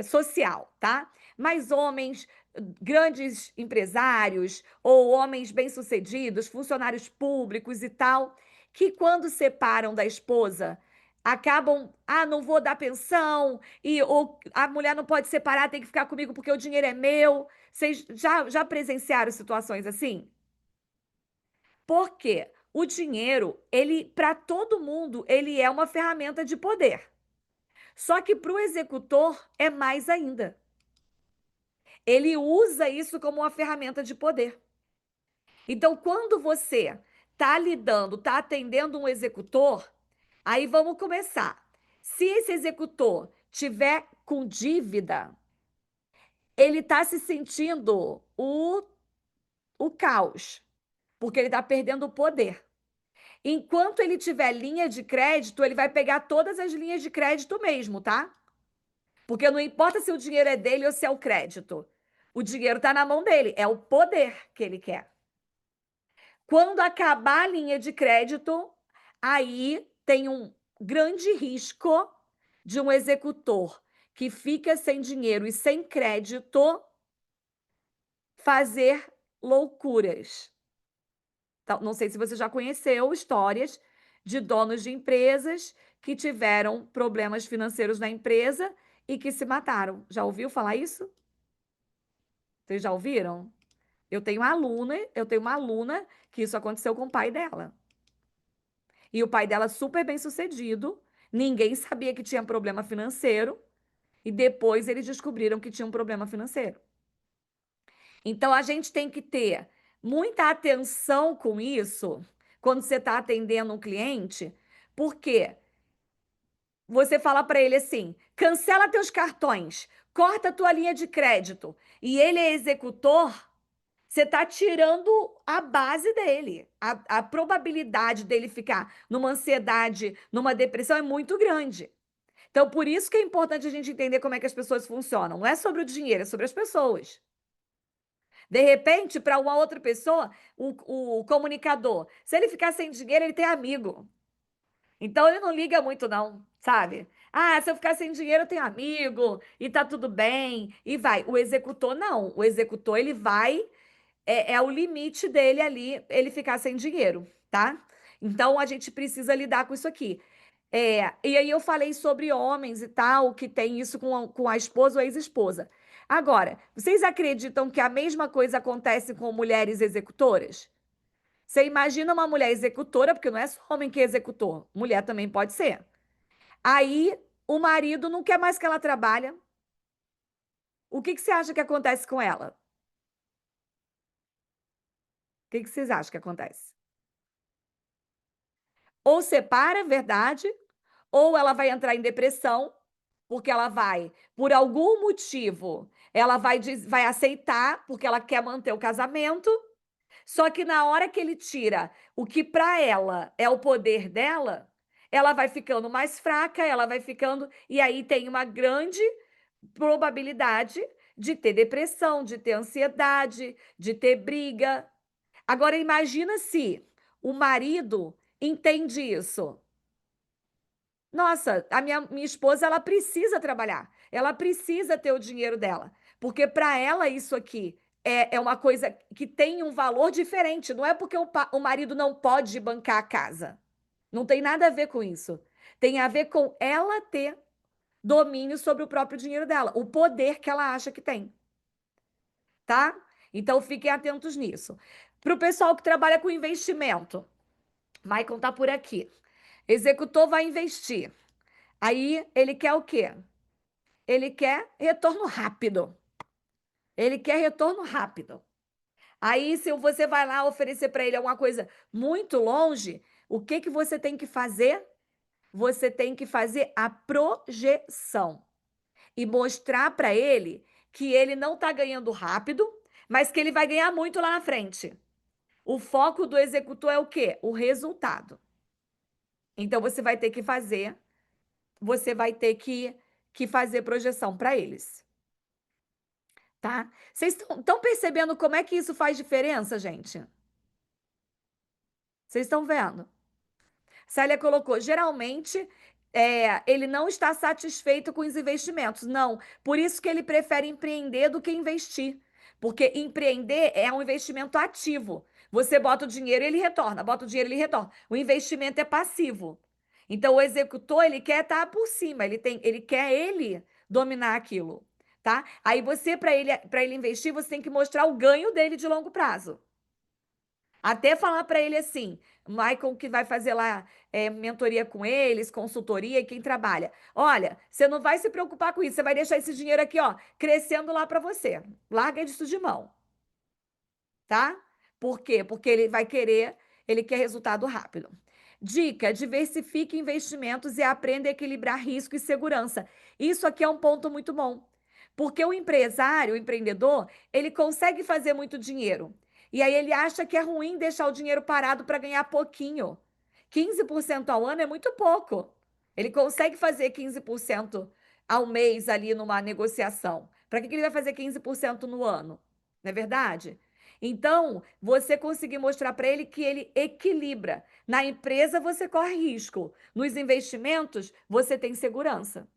social, tá? Mas homens, grandes empresários ou homens bem-sucedidos, funcionários públicos e tal, que quando separam da esposa, acabam, não vou dar pensão, ou a mulher não pode separar, tem que ficar comigo porque o dinheiro é meu. Vocês já presenciaram situações assim? Por quê? O dinheiro, ele, para todo mundo, ele é uma ferramenta de poder. Só que para o executor é mais ainda. Ele usa isso como uma ferramenta de poder. Então, quando você está lidando, está atendendo um executor, aí vamos começar. Se esse executor tiver com dívida, ele está se sentindo o caos, porque ele está perdendo o poder. Enquanto ele tiver linha de crédito, ele vai pegar todas as linhas de crédito mesmo, tá? Porque não importa se o dinheiro é dele ou se é o crédito. O dinheiro está na mão dele, é o poder que ele quer. Quando acabar a linha de crédito, aí tem um grande risco de um executor que fica sem dinheiro e sem crédito fazer loucuras. Então, não sei se você já conheceu histórias de donos de empresas que tiveram problemas financeiros na empresa e que se mataram. Já ouviu falar isso? Vocês já ouviram? Eu tenho uma aluna que isso aconteceu com o pai dela. E o pai dela super bem-sucedido, ninguém sabia que tinha problema financeiro, e depois eles descobriram que tinha um problema financeiro. Então a gente tem que ter muita atenção com isso quando você está atendendo um cliente, porque você fala para ele assim: cancela teus cartões, corta tua linha de crédito, e ele é executor. Você está tirando a base dele. A probabilidade dele ficar numa ansiedade, numa depressão é muito grande. Então, por isso que é importante a gente entender como é que as pessoas funcionam. Não é sobre o dinheiro, é sobre as pessoas. De repente, para uma outra pessoa, o comunicador, se ele ficar sem dinheiro, ele tem amigo. Então, ele não liga muito, não, sabe? Ah, se eu ficar sem dinheiro, eu tenho amigo, e tá tudo bem, e vai. O executor, não. O executor, ele vai é o limite dele ali, ele ficar sem dinheiro, tá? Então a gente precisa lidar com isso aqui. E aí eu falei sobre homens e tal, que tem isso com a esposa ou a ex-esposa. Agora, vocês acreditam que a mesma coisa acontece com mulheres executoras? Você imagina uma mulher executora, porque não é só homem que é executor, mulher também pode ser. Aí o marido não quer mais que ela trabalhe. O que você acha que acontece com ela? O que vocês acham que acontece? Ou separa, verdade, ou ela vai entrar em depressão, porque ela vai, por algum motivo, ela vai aceitar, porque ela quer manter o casamento. Só que na hora que ele tira o que para ela é o poder dela, ela vai ficando mais fraca, ela vai ficando. E aí tem uma grande probabilidade de ter depressão, de ter ansiedade, de ter briga. Agora, imagina se o marido entende isso. Nossa, a minha esposa, ela precisa trabalhar, ela precisa ter o dinheiro dela, porque para ela isso aqui é uma coisa que tem um valor diferente, não é porque o marido não pode bancar a casa, não tem nada a ver com isso, tem a ver com ela ter domínio sobre o próprio dinheiro dela, o poder que ela acha que tem, tá? Então fiquem atentos nisso. Para o pessoal que trabalha com investimento, Maicon tá por aqui. Executor vai investir. Aí ele quer o quê? Ele quer retorno rápido. Ele quer retorno rápido. Aí, se você vai lá oferecer para ele alguma coisa muito longe, o que que você tem que fazer? Você tem que fazer a projeção e mostrar para ele que ele não está ganhando rápido, mas que ele vai ganhar muito lá na frente. O foco do executor é o quê? O resultado. Então, você vai ter que fazer projeção para eles. Tá? Vocês estão percebendo como é que isso faz diferença, gente? Vocês estão vendo? Célia colocou, geralmente ele não está satisfeito com os investimentos. Não, por isso que ele prefere empreender do que investir. Porque empreender é um investimento ativo. Você bota o dinheiro e ele retorna, bota o dinheiro e ele retorna. O investimento é passivo. Então, o executor, ele quer estar por cima, ele quer ele dominar aquilo, tá? Aí você, para ele investir, você tem que mostrar o ganho dele de longo prazo. Até falar para ele assim, Michael que vai fazer lá mentoria com eles, consultoria e quem trabalha. Olha, você não vai se preocupar com isso, você vai deixar esse dinheiro aqui, ó, crescendo lá para você. Larga isso de mão, tá? Por quê? Porque ele quer resultado rápido. Dica: diversifique investimentos e aprenda a equilibrar risco e segurança. Isso aqui é um ponto muito bom. Porque o empresário, o empreendedor, ele consegue fazer muito dinheiro. E aí ele acha que é ruim deixar o dinheiro parado para ganhar pouquinho. 15% ao ano é muito pouco. Ele consegue fazer 15% ao mês ali numa negociação. Para que ele vai fazer 15% no ano? Não é verdade? Então, você conseguir mostrar para ele que ele equilibra. Na empresa, você corre risco. Nos investimentos, você tem segurança.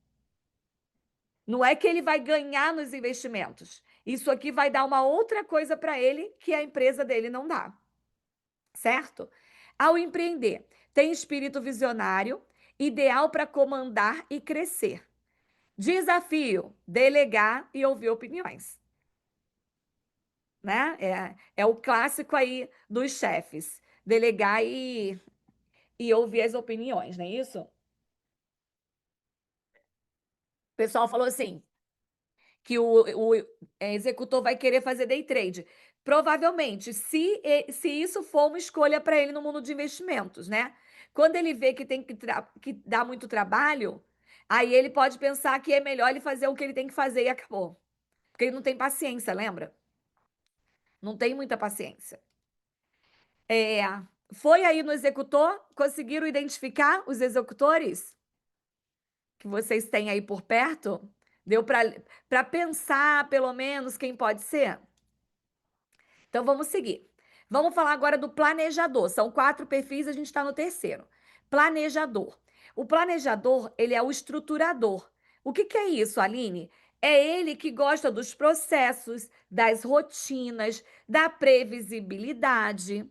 Não é que ele vai ganhar nos investimentos. Isso aqui vai dar uma outra coisa para ele que a empresa dele não dá, certo? Ao empreender, tem espírito visionário, ideal para comandar e crescer. Desafio: delegar e ouvir opiniões, né? É o clássico aí dos chefes, delegar e ouvir as opiniões, não é isso? O pessoal falou assim, que o executor vai querer fazer day trade. Provavelmente, se isso for uma escolha para ele no mundo de investimentos, né? Quando ele vê que tem que dar muito trabalho, aí ele pode pensar que é melhor ele fazer o que ele tem que fazer e acabou. Porque ele não tem paciência, lembra? Não tem muita paciência. É, foi aí no executor? Conseguiram identificar os executores que vocês têm aí por perto? Deu para pensar, pelo menos, quem pode ser? Então vamos seguir. Vamos falar agora do planejador. São 4 perfis, a gente está no terceiro. Planejador. O planejador, ele é o estruturador. O que é isso, Aline? É ele que gosta dos processos, das rotinas, da previsibilidade.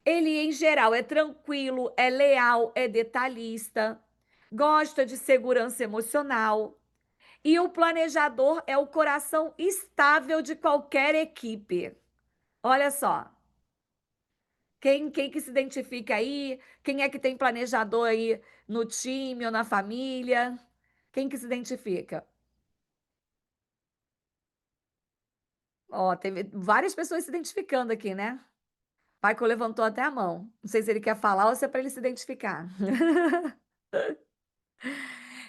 Ele, em geral, é tranquilo, é leal, é detalhista, gosta de segurança emocional. E o planejador é o coração estável de qualquer equipe. Olha só, quem que se identifica aí? Quem é que tem planejador aí no time ou na família? Quem que se identifica? Ó, teve várias pessoas se identificando aqui, né? O Michael levantou até a mão. Não sei se ele quer falar ou se é para ele se identificar.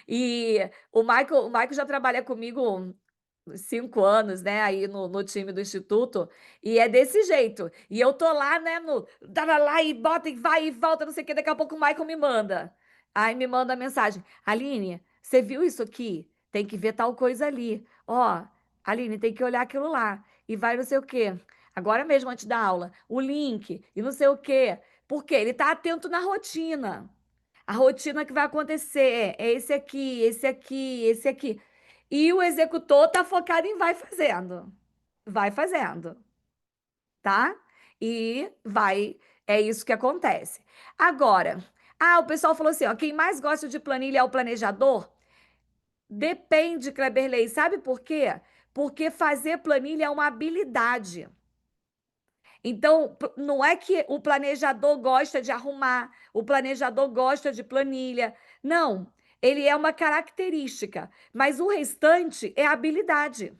E o Michael já trabalha comigo 5 anos, né, aí no time do Instituto, e é desse jeito. E eu tô lá, né, tá lá e bota e vai e volta, não sei o que, daqui a pouco o Michael me manda. Aí me manda a mensagem: Aline, você viu isso aqui? Tem que ver tal coisa ali. Ó, Aline, tem que olhar aquilo lá. E vai não sei o quê. Agora mesmo, antes da aula, o link e não sei o quê. Por quê? Ele tá atento na rotina. A rotina que vai acontecer é esse aqui, esse aqui, esse aqui. E o executor tá focado em vai fazendo, tá? E vai, é isso que acontece. Agora, o pessoal falou assim, ó, quem mais gosta de planilha é o planejador? Depende, Kleberley, sabe por quê? Porque fazer planilha é uma habilidade. Então, não é que o planejador gosta de arrumar, o planejador gosta de planilha. Não, ele é uma característica, mas o restante é habilidade.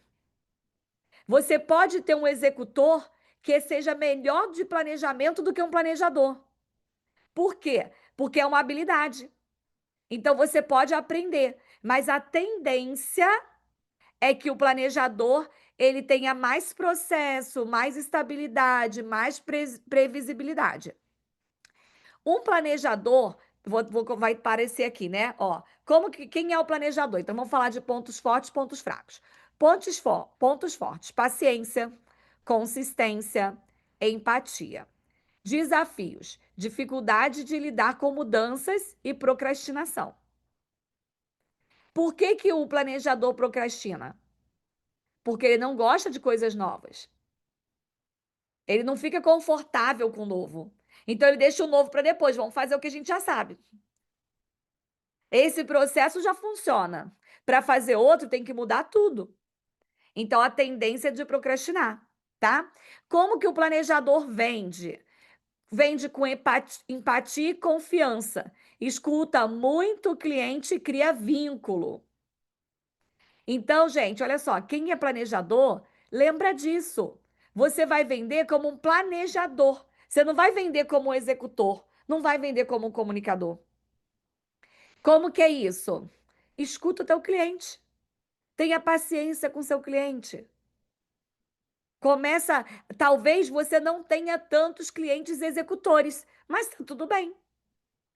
Você pode ter um executor que seja melhor de planejamento do que um planejador. Por quê? Porque é uma habilidade. Então, você pode aprender, mas a tendência é que o planejador ele tenha mais processo, mais estabilidade, mais previsibilidade. Um planejador, vai aparecer aqui, né? Ó, quem é o planejador? Então vamos falar de pontos fortes, pontos fracos. Pontos fortes: paciência, consistência, empatia. Desafios: dificuldade de lidar com mudanças e procrastinação. Por que que o planejador procrastina? Porque ele não gosta de coisas novas. Ele não fica confortável com o novo. Então ele deixa o novo para depois. Vamos fazer o que a gente já sabe. Esse processo já funciona. Para fazer outro, tem que mudar tudo. Então a tendência é de procrastinar, tá? Como que o planejador vende? Vende com empatia e confiança. Escuta muito o cliente e cria vínculo. Então, gente, olha só, quem é planejador, lembra disso. Você vai vender como um planejador. Você não vai vender como um executor, não vai vender como um comunicador. Como que é isso? Escuta o teu cliente. Tenha paciência com seu cliente. Começa, talvez você não tenha tantos clientes executores, mas tá tudo bem.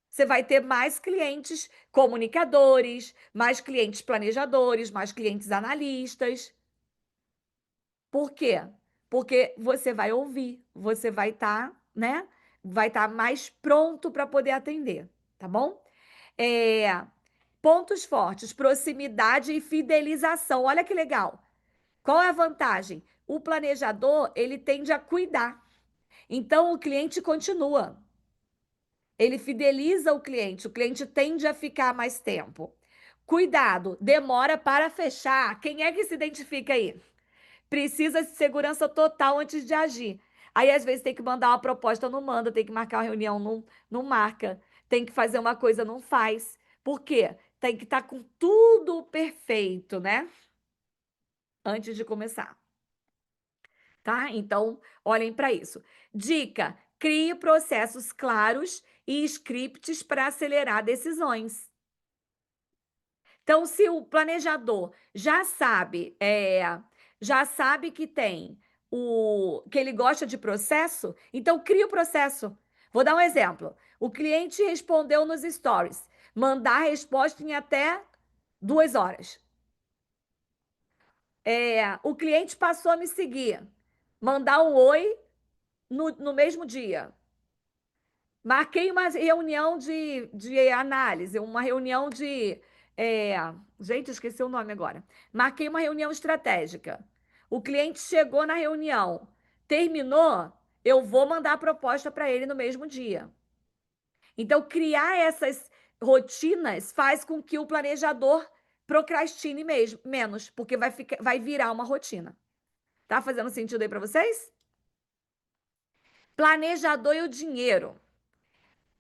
Você vai ter mais clientes comunicadores, mais clientes planejadores, mais clientes analistas. Por quê? Porque você vai ouvir, você vai estar, né? Vai estar mais pronto para poder atender, tá bom? É, Pontos fortes: proximidade e fidelização. Olha que legal. Qual é a vantagem? O planejador, ele tende a cuidar. Então, o cliente continua. Ele fideliza o cliente tende a ficar mais tempo. Cuidado, demora para fechar. Quem é que se identifica aí? Precisa de segurança total antes de agir. Aí, às vezes, tem que mandar uma proposta, não manda, tem que marcar uma reunião, não marca, tem que fazer uma coisa, não faz. Por quê? Tem que estar com tudo perfeito, né? Antes de começar, tá? Então, olhem para isso. Dica: crie processos claros e scripts para acelerar decisões. Então, se o planejador já sabe que tem que ele gosta de processo, então cria o processo. Vou dar um exemplo. O cliente respondeu nos stories, mandar a resposta em até 2 horas. O cliente passou a me seguir, mandar um oi no mesmo dia. Marquei uma reunião de análise, uma reunião de. é, Gente, esqueci o nome agora. Marquei uma reunião estratégica. O cliente chegou na reunião, terminou, eu vou mandar a proposta para ele no mesmo dia. Então, criar essas rotinas faz com que o planejador procrastine menos, porque vai virar uma rotina. Tá fazendo sentido aí para vocês? Planejador e o dinheiro.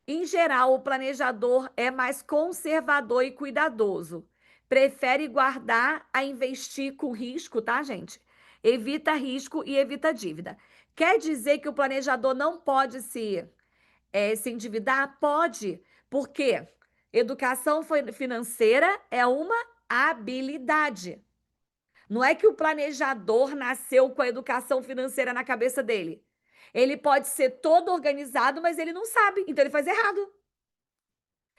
Em geral, o planejador é mais conservador e cuidadoso. Prefere guardar a investir com risco, tá, gente? Evita risco e evita dívida. Quer dizer que o planejador não pode se endividar? Pode. Por quê? Educação financeira é uma habilidade. Não é que o planejador nasceu com a educação financeira na cabeça dele. Ele pode ser todo organizado, mas ele não sabe, então ele faz errado.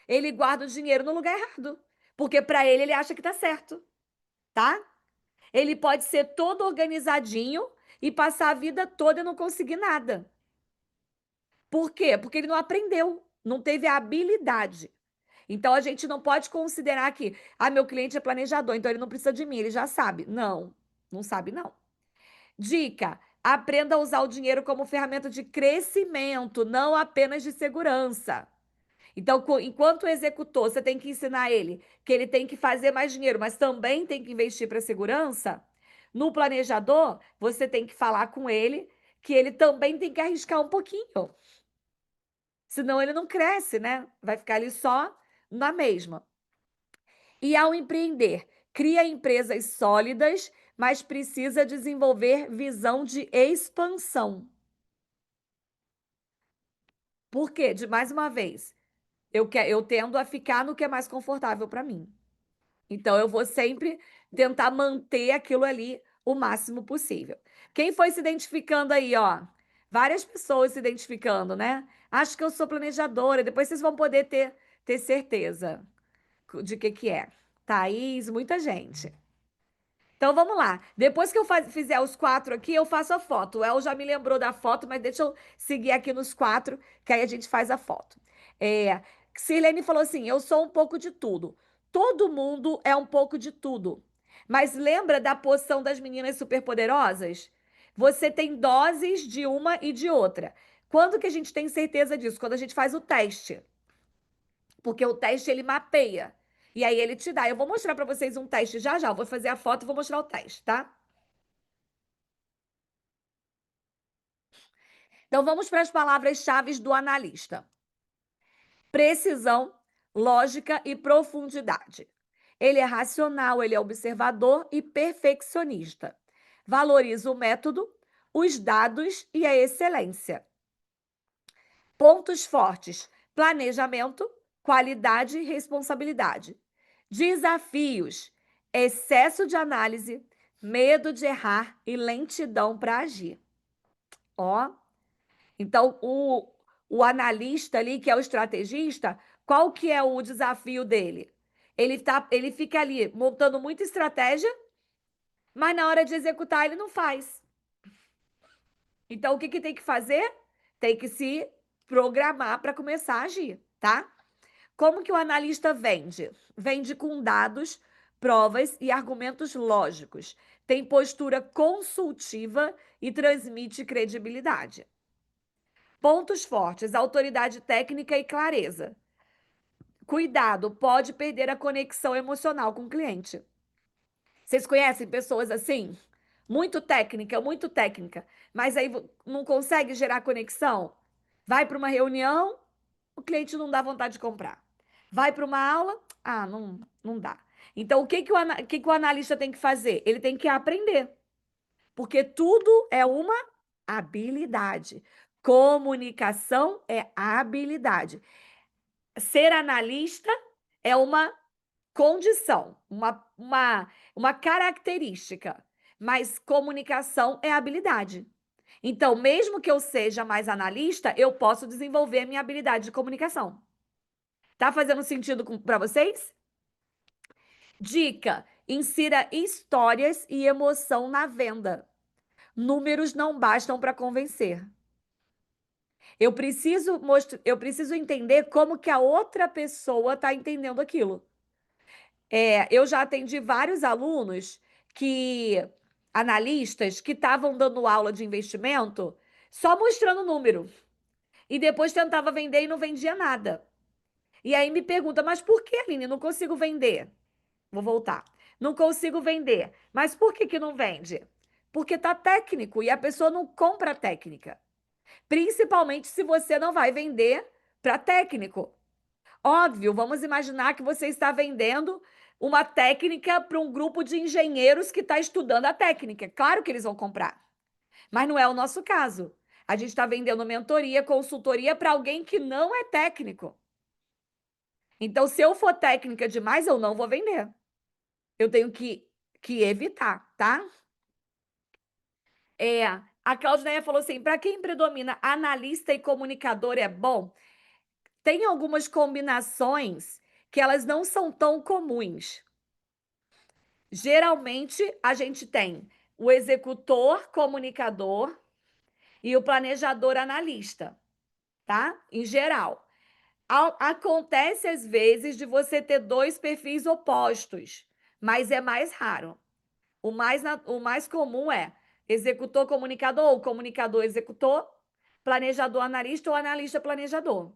Ele guarda o dinheiro no lugar errado, porque para ele acha que tá certo, tá? Ele pode ser todo organizadinho e passar a vida toda e não conseguir nada. Por quê? Porque ele não aprendeu, não teve a habilidade. Então a gente não pode considerar que, meu cliente é planejador, então ele não precisa de mim, ele já sabe. Não, não sabe não. Dica: aprenda a usar o dinheiro como ferramenta de crescimento, não apenas de segurança. Então, enquanto o executor, você tem que ensinar ele que ele tem que fazer mais dinheiro, mas também tem que investir para segurança. No planejador, você tem que falar com ele que ele também tem que arriscar um pouquinho. Senão ele não cresce, né? Vai ficar ali só na mesma. E ao empreender, cria empresas sólidas, mas precisa desenvolver visão de expansão. Por quê? Mais uma vez, eu tendo a ficar no que é mais confortável para mim. Então, eu vou sempre tentar manter aquilo ali o máximo possível. Quem foi se identificando aí, ó? Várias pessoas se identificando, né? Acho que eu sou planejadora. Depois vocês vão poder ter certeza de que é. Thaís, muita gente. Então vamos lá. Depois que eu fizer os 4 aqui, eu faço a foto. O El já me lembrou da foto, mas deixa eu seguir aqui nos 4, que aí a gente faz a foto. Sirlene falou assim: eu sou um pouco de tudo. Todo mundo é um pouco de tudo. Mas lembra da poção das meninas superpoderosas? Você tem doses de uma e de outra. Quando que a gente tem certeza disso? Quando a gente faz o teste. Porque o teste ele mapeia. E aí ele te dá. Eu vou mostrar para vocês um teste já já. Eu vou fazer a foto e vou mostrar o teste, tá? Então vamos para as palavras-chave do analista: precisão, lógica e profundidade. Ele é racional, ele é observador e perfeccionista. Valoriza o método, os dados e a excelência. Pontos fortes: planejamento, qualidade e responsabilidade. Desafios: excesso de análise, medo de errar e lentidão para agir. Ó, então o analista ali, que é o estrategista, qual que é o desafio dele? Ele fica ali montando muita estratégia, mas na hora de executar ele não faz. Então o que que tem que fazer? Tem que se programar para começar a agir, tá? Como que o analista vende? Vende com dados, provas e argumentos lógicos. Tem postura consultiva e transmite credibilidade. Pontos fortes: autoridade técnica e clareza. Cuidado, pode perder a conexão emocional com o cliente. Vocês conhecem pessoas assim? Muito técnica, mas aí não consegue gerar conexão? Vai para uma reunião, o cliente não dá vontade de comprar. Vai para uma aula, não dá. Então, o que que o analista tem que fazer? Ele tem que aprender, porque tudo é uma habilidade. Comunicação é habilidade. Ser analista é uma condição, uma característica, mas comunicação é habilidade. Então, mesmo que eu seja mais analista, eu posso desenvolver a minha habilidade de comunicação. Tá fazendo sentido para vocês? Dica: insira histórias e emoção na venda. Números não bastam para convencer. Eu preciso entender como que a outra pessoa está entendendo aquilo. Eu já atendi vários alunos analistas, que estavam dando aula de investimento só mostrando número. E depois tentava vender e não vendia nada. E aí me pergunta, mas por que, Aline? Não consigo vender. Vou voltar. Não consigo vender. Mas por que que não vende? Porque tá técnico e a pessoa não compra técnica. Principalmente se você não vai vender para técnico. Óbvio, vamos imaginar que você está vendendo uma técnica para um grupo de engenheiros que está estudando a técnica. Claro que eles vão comprar, mas não é o nosso caso. A gente está vendendo mentoria, consultoria para alguém que não é técnico. Então, se eu for técnica demais, eu não vou vender. Eu tenho que evitar, tá? A Claudineia falou assim: para quem predomina analista e comunicador é bom? Tem algumas combinações que elas não são tão comuns. Geralmente, a gente tem o executor comunicador e o planejador analista, tá? Em geral. Acontece às vezes de você ter dois perfis opostos, mas é mais raro. O mais comum é executor comunicador ou comunicador executor, planejador analista ou analista planejador.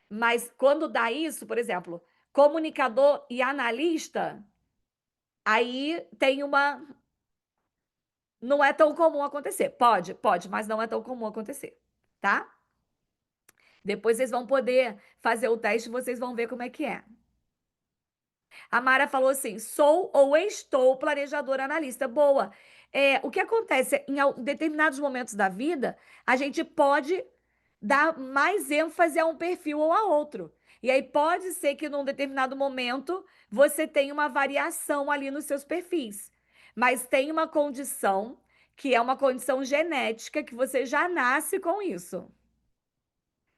Mas quando dá isso, por exemplo, comunicador e analista, aí tem uma. Não é tão comum acontecer. Pode, mas não é tão comum acontecer, tá? Depois vocês vão poder fazer o teste e vocês vão ver como é que é. A Mara falou assim: sou ou estou planejadora analista. Boa. O que acontece em determinados momentos da vida, a gente pode dar mais ênfase a um perfil ou a outro. E aí pode ser que num determinado momento você tenha uma variação ali nos seus perfis. Mas tem uma condição que é uma condição genética que você já nasce com isso.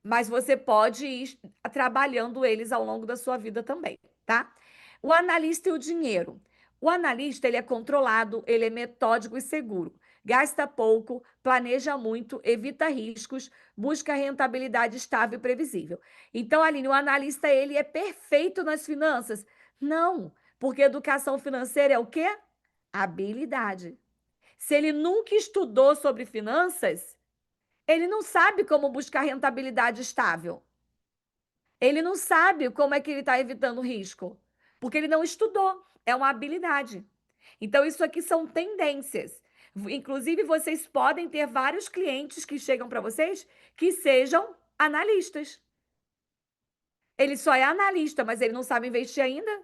Mas você pode ir trabalhando eles ao longo da sua vida também, tá? O analista e o dinheiro. O analista, ele é controlado, ele é metódico e seguro. Gasta pouco, planeja muito, evita riscos, busca rentabilidade estável e previsível. Então, Aline, o analista, ele é perfeito nas finanças? Não, porque educação financeira é o quê? Habilidade. Se ele nunca estudou sobre finanças, ele não sabe como buscar rentabilidade estável. Ele não sabe como é que ele está evitando risco, porque ele não estudou. É uma habilidade. Então, isso aqui são tendências. Inclusive, vocês podem ter vários clientes que chegam para vocês que sejam analistas. Ele só é analista, mas ele não sabe investir ainda.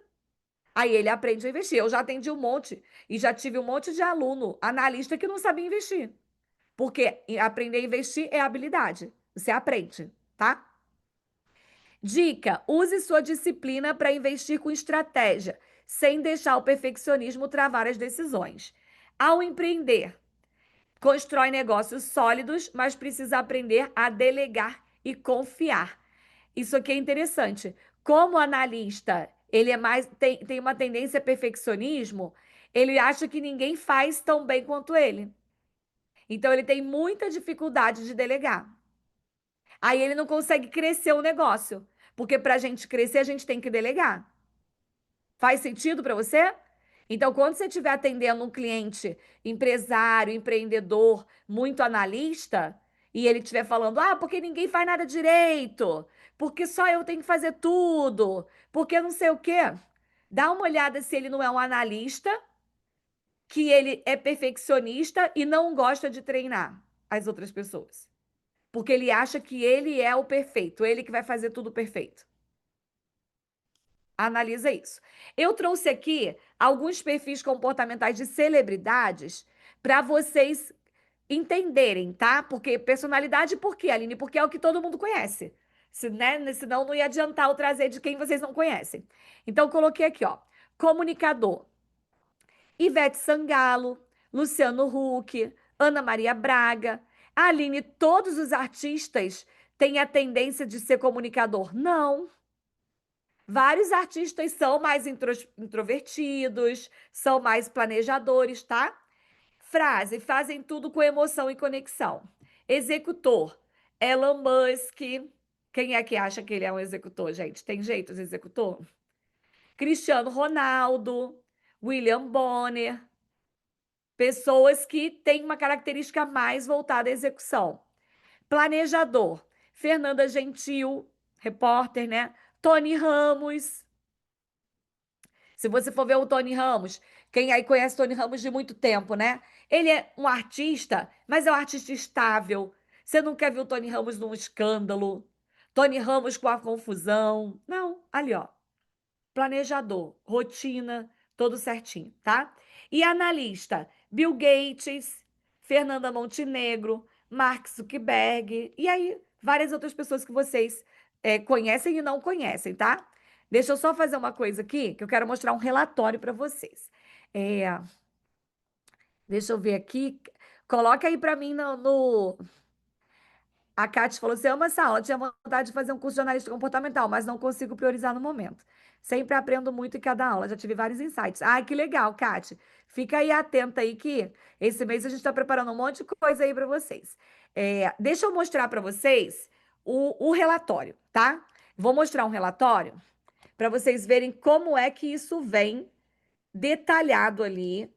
Aí ele aprende a investir. Eu já atendi um monte e já tive um monte de aluno analista que não sabia investir. Porque aprender a investir é habilidade. Você aprende, tá? Dica: use sua disciplina para investir com estratégia, sem deixar o perfeccionismo travar as decisões. Ao empreender, constrói negócios sólidos, mas precisa aprender a delegar e confiar. Isso aqui é interessante. Como analista, ele tem uma tendência a perfeccionismo, ele acha que ninguém faz tão bem quanto ele. Então, ele tem muita dificuldade de delegar. Aí ele não consegue crescer o negócio, Porque para a gente crescer, a gente tem que delegar. Faz sentido para você? Então, quando você estiver atendendo um cliente empresário, empreendedor, muito analista, e ele estiver falando, ah, porque ninguém faz nada direito, porque só eu tenho que fazer tudo, porque não sei o quê. Dá uma olhada se ele não é um analista, que ele é perfeccionista e não gosta de treinar as outras pessoas. Porque ele acha que ele é o perfeito, ele que vai fazer tudo perfeito. Analisa isso. Eu trouxe aqui alguns perfis comportamentais de celebridades para vocês entenderem, tá? Porque personalidade, por quê, Aline? Porque é o que todo mundo conhece. Se, né? Senão não ia adiantar eu trazer de quem vocês não conhecem. Então, coloquei aqui, ó. Comunicador. Ivete Sangalo, Luciano Huck, Ana Maria Braga. Aline, todos os artistas têm a tendência de ser comunicador? Não. Vários artistas são mais introvertidos, são mais planejadores, tá? Frase: fazem tudo com emoção e conexão. Executor: Elon Musk. Quem é que acha que ele é um executor, gente? Tem jeito de executor? Cristiano Ronaldo, William Bonner. Pessoas que têm uma característica mais voltada à execução. Planejador: Fernanda Gentil, repórter, né? Tony Ramos. Se você for ver o Tony Ramos, quem aí conhece Tony Ramos de muito tempo, né? Ele é um artista, mas é um artista estável. Você não quer ver o Tony Ramos num escândalo, Tony Ramos com a confusão. Não, ali, ó. Planejador, rotina, todo certinho, tá? E analista, Bill Gates, Fernanda Montenegro, Mark Zuckerberg, e aí várias outras pessoas que vocês conhecem e não conhecem, tá? Deixa eu só fazer uma coisa aqui, que eu quero mostrar um relatório para vocês. É, deixa eu ver aqui. Coloca aí para mim a Kate falou: você ama essa aula, tinha vontade de fazer um curso de analista comportamental, mas não consigo priorizar no momento. Sempre aprendo muito em cada aula, já tive vários insights. Ai, que legal, Kate. Fica aí atenta aí que esse mês a gente está preparando um monte de coisa aí para vocês. Deixa eu mostrar para vocês o relatório, tá? Vou mostrar um relatório para vocês verem como é que isso vem detalhado ali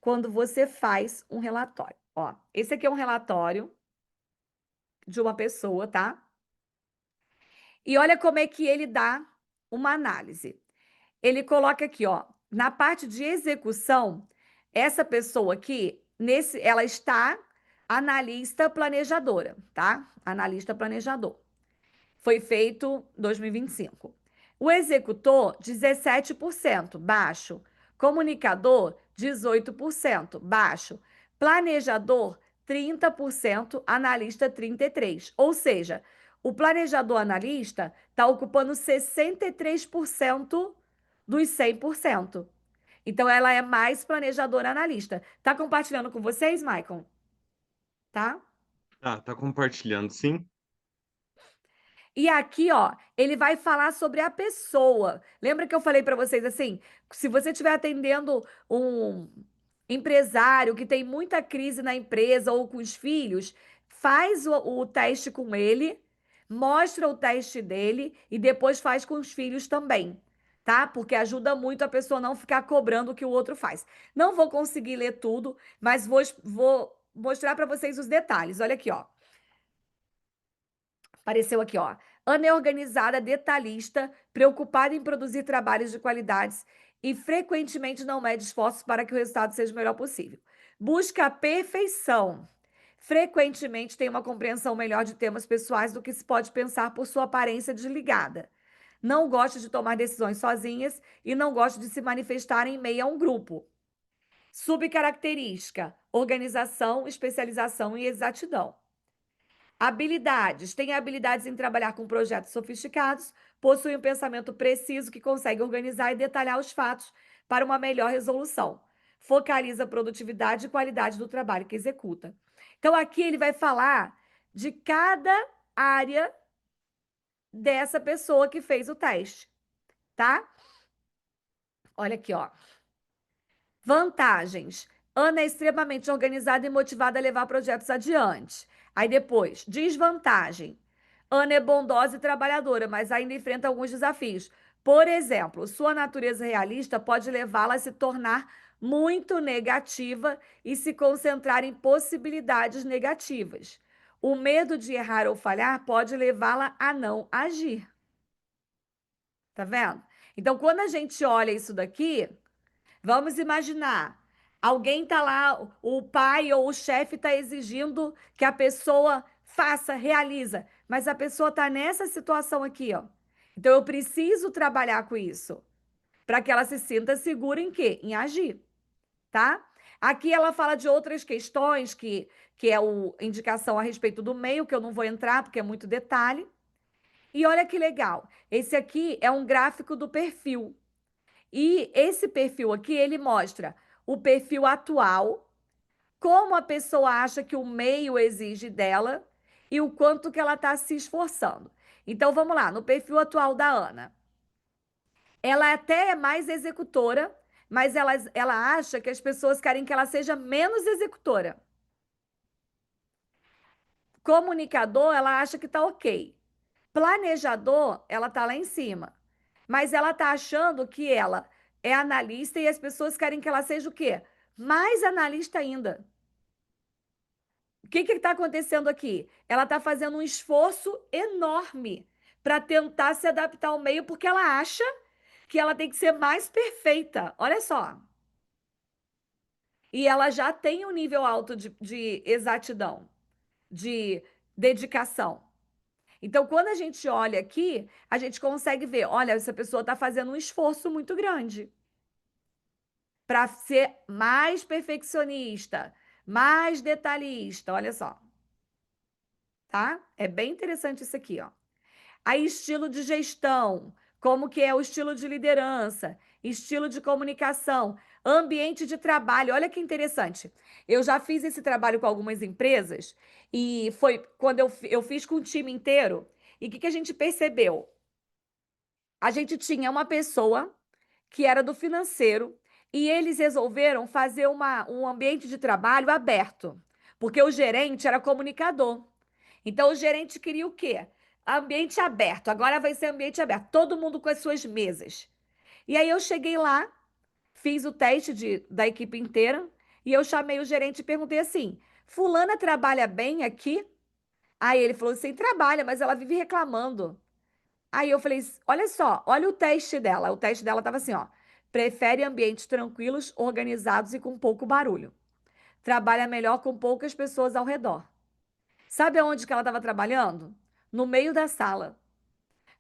quando você faz um relatório. Ó, esse aqui é um relatório de uma pessoa, tá? E olha como é que ele dá uma análise. Ele coloca aqui, ó, na parte de execução, essa pessoa aqui, ela está analista planejadora, tá? Analista planejador. Foi feito 2025. O executor, 17%, baixo. Comunicador, 18%, baixo. Planejador, 30%, analista 33%. Ou seja, o planejador analista está ocupando 63% dos 100%. Então, ela é mais planejadora analista. Tá compartilhando com vocês, Maicon? Tá? Tá compartilhando, sim? E aqui, ó, ele vai falar sobre a pessoa. Lembra que eu falei para vocês assim, se você estiver atendendo um empresário que tem muita crise na empresa ou com os filhos, faz o teste com ele, mostra o teste dele e depois faz com os filhos também, tá? Porque ajuda muito a pessoa não ficar cobrando o que o outro faz. Não vou conseguir ler tudo, mas vou mostrar para vocês os detalhes. Olha aqui, ó. Apareceu aqui, ó. Ana é organizada, detalhista, preocupada em produzir trabalhos de qualidades e frequentemente não mede esforços para que o resultado seja o melhor possível. Busca a perfeição. Frequentemente tem uma compreensão melhor de temas pessoais do que se pode pensar por sua aparência desligada. Não gosta de tomar decisões sozinhas e não gosta de se manifestar em meio a um grupo. Subcaracterística: organização, especialização e exatidão. Habilidades. Tem habilidades em trabalhar com projetos sofisticados, possui um pensamento preciso que consegue organizar e detalhar os fatos para uma melhor resolução. Focaliza a produtividade e qualidade do trabalho que executa. Então, aqui ele vai falar de cada área dessa pessoa que fez o teste, tá? Olha aqui, ó. Vantagens. Ana é extremamente organizada e motivada a levar projetos adiante. Aí depois, desvantagem. Ana é bondosa e trabalhadora, mas ainda enfrenta alguns desafios. Por exemplo, sua natureza realista pode levá-la a se tornar muito negativa e se concentrar em possibilidades negativas. O medo de errar ou falhar pode levá-la a não agir. Tá vendo? Então, quando a gente olha isso daqui, vamos imaginar, alguém está lá, o pai ou o chefe está exigindo que a pessoa faça, realiza, mas a pessoa está nessa situação aqui, ó. Então eu preciso trabalhar com isso, para que ela se sinta segura em quê? Em agir, tá? Aqui ela fala de outras questões que é o indicação a respeito do meio, que eu não vou entrar porque é muito detalhe. E olha que legal, esse aqui é um gráfico do perfil. E esse perfil aqui, ele mostra o perfil atual, como a pessoa acha que o meio exige dela e o quanto que ela está se esforçando. Então, vamos lá, no perfil atual da Ana. Ela até é mais executora, mas ela acha que as pessoas querem que ela seja menos executora. Comunicador, ela acha que está ok. Planejador, ela está lá em cima. Mas ela está achando que ela é analista e as pessoas querem que ela seja o quê? Mais analista ainda. O que está acontecendo aqui? Ela está fazendo um esforço enorme para tentar se adaptar ao meio, porque ela acha que ela tem que ser mais perfeita. Olha só. E ela já tem um nível alto de exatidão, de dedicação. Então, quando a gente olha aqui, a gente consegue ver, olha, essa pessoa está fazendo um esforço muito grande para ser mais perfeccionista, mais detalhista, olha só, tá? É bem interessante isso aqui, ó. Aí, estilo de gestão, como que é o estilo de liderança, estilo de comunicação, ambiente de trabalho. Olha que interessante. Eu já fiz esse trabalho com algumas empresas e foi quando eu fiz com o time inteiro. E o que a gente percebeu? A gente tinha uma pessoa que era do financeiro e eles resolveram fazer um ambiente de trabalho aberto, porque o gerente era comunicador. Então o gerente queria o quê? Ambiente aberto. Agora vai ser ambiente aberto, todo mundo com as suas mesas. E aí eu cheguei lá, fiz o teste da equipe inteira e eu chamei o gerente e perguntei assim: Fulana trabalha bem aqui? Aí ele falou assim: trabalha, mas ela vive reclamando. Aí eu falei: olha só, olha o teste dela. O teste dela estava assim, ó. Prefere ambientes tranquilos, organizados e com pouco barulho. Trabalha melhor com poucas pessoas ao redor. Sabe aonde que ela estava trabalhando? No meio da sala.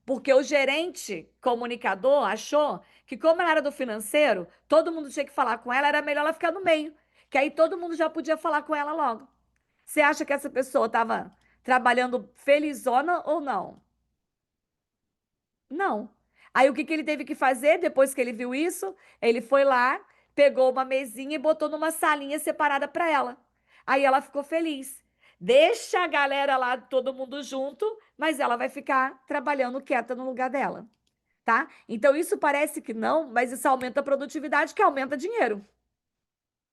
Porque o gerente comunicador achou que, como ela era do financeiro, todo mundo tinha que falar com ela, era melhor ela ficar no meio. Que aí todo mundo já podia falar com ela logo. Você acha que essa pessoa estava trabalhando felizona ou não? Não. Aí o que ele teve que fazer depois que ele viu isso? Ele foi lá, pegou uma mesinha e botou numa salinha separada para ela. Aí ela ficou feliz. Deixa a galera lá, todo mundo junto, mas ela vai ficar trabalhando quieta no lugar dela, tá? Então isso parece que não, mas isso aumenta a produtividade, que aumenta dinheiro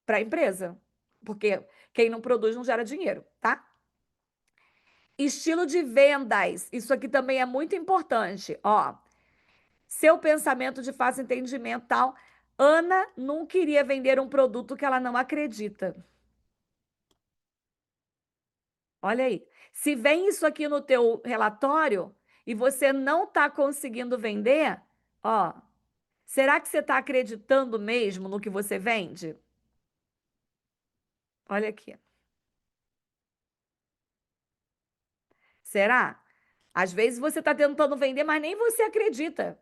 para a empresa. Porque quem não produz não gera dinheiro, tá? Estilo de vendas. Isso aqui também é muito importante, ó. Seu pensamento de fácil entendimento tal. Ana não queria vender um produto que ela não acredita. Olha aí. Se vem isso aqui no teu relatório e você não está conseguindo vender, ó, será que você está acreditando mesmo no que você vende? Olha aqui. Será? Às vezes você está tentando vender, mas nem você acredita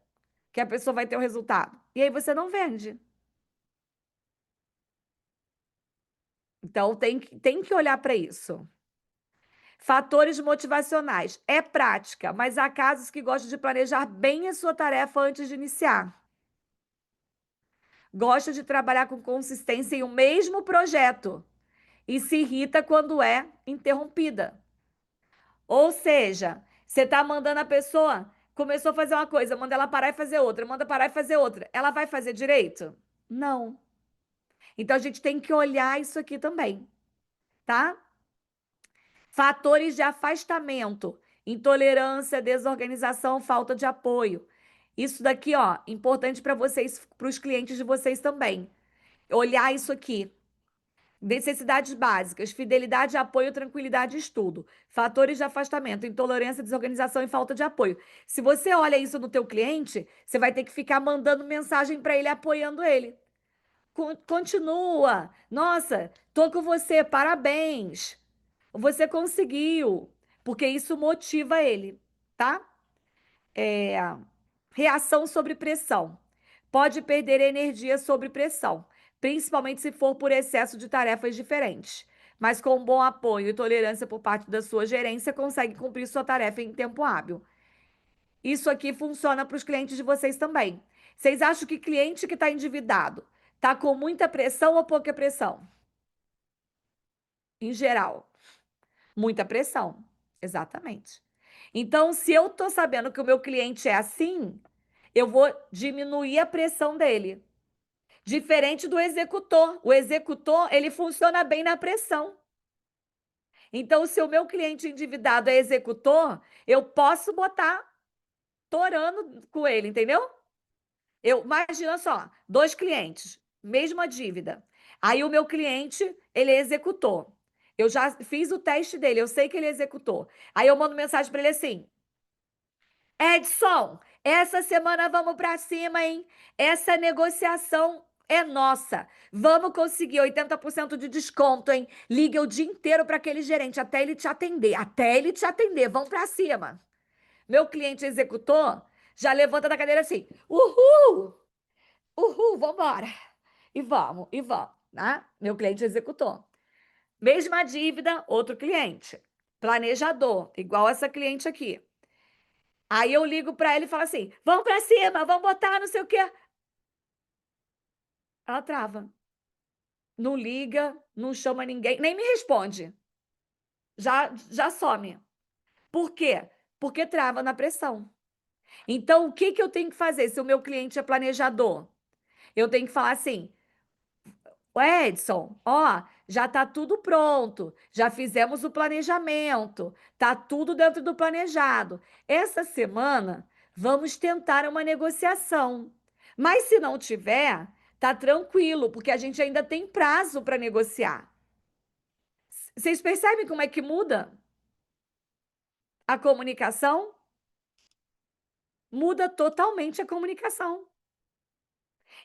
que a pessoa vai ter o resultado. E aí você não vende. Então tem que olhar para isso. Fatores motivacionais. É prática, mas há casos que gostam de planejar bem a sua tarefa antes de iniciar. Gosta de trabalhar com consistência em um mesmo projeto e se irrita quando é interrompida. Ou seja, você está mandando a pessoa, começou a fazer uma coisa, manda ela parar e fazer outra, manda parar e fazer outra. Ela vai fazer direito? Não. Então a gente tem que olhar isso aqui também, tá? Fatores de afastamento. intolerância, desorganização, falta de apoio. Isso daqui, ó, importante para vocês, para os clientes de vocês também. Olhar isso aqui. Necessidades básicas: fidelidade, apoio, tranquilidade e estudo. Fatores de afastamento: intolerância, desorganização e falta de apoio. Se você olha isso no teu cliente, você vai ter que ficar mandando mensagem para ele, apoiando ele. Continua. Nossa, tô com você, parabéns. Você conseguiu. Porque isso motiva ele, tá? É, reação sobre pressão. Pode perder energia sob pressão, principalmente se for por excesso de tarefas diferentes. Mas com um bom apoio e tolerância por parte da sua gerência, consegue cumprir sua tarefa em tempo hábil. Isso aqui funciona para os clientes de vocês também. Vocês acham que cliente que está endividado está com muita pressão ou pouca pressão? Em geral, muita pressão. Exatamente. Então, se eu estou sabendo que o meu cliente é assim, eu vou diminuir a pressão dele. Diferente do executor. O executor, ele funciona bem na pressão. Então, se o meu cliente endividado é executor, eu posso botar torando com ele, entendeu? Imagina só, dois clientes, mesma dívida. Aí o meu cliente, ele é executor. Eu já fiz o teste dele, eu sei que ele é executor. Aí eu mando mensagem para ele assim: Edson, essa semana vamos para cima, hein? Essa negociação é nossa. Vamos conseguir 80% de desconto, hein? Liga o dia inteiro para aquele gerente até ele te atender. Até ele te atender. Vamos para cima. Meu cliente executor já levanta da cadeira assim: Uhul! Uhul, vambora! E vamos, né? Meu cliente executor. Mesma dívida, outro cliente. Planejador, igual essa cliente aqui. Aí eu ligo para ela e falo assim: vamos para cima, vamos botar não sei o quê. Ela trava. Não liga, não chama ninguém, nem me responde. Já some. Por quê? Porque trava na pressão. Então, o que que eu tenho que fazer se o meu cliente é planejador? Eu tenho que falar assim: "Ô, Edson, ó, já tá tudo pronto, já fizemos o planejamento, tá tudo dentro do planejado. Essa semana vamos tentar uma negociação. Mas se não tiver, tá tranquilo, porque a gente ainda tem prazo para negociar." Vocês percebem como é que muda a comunicação? Muda totalmente a comunicação.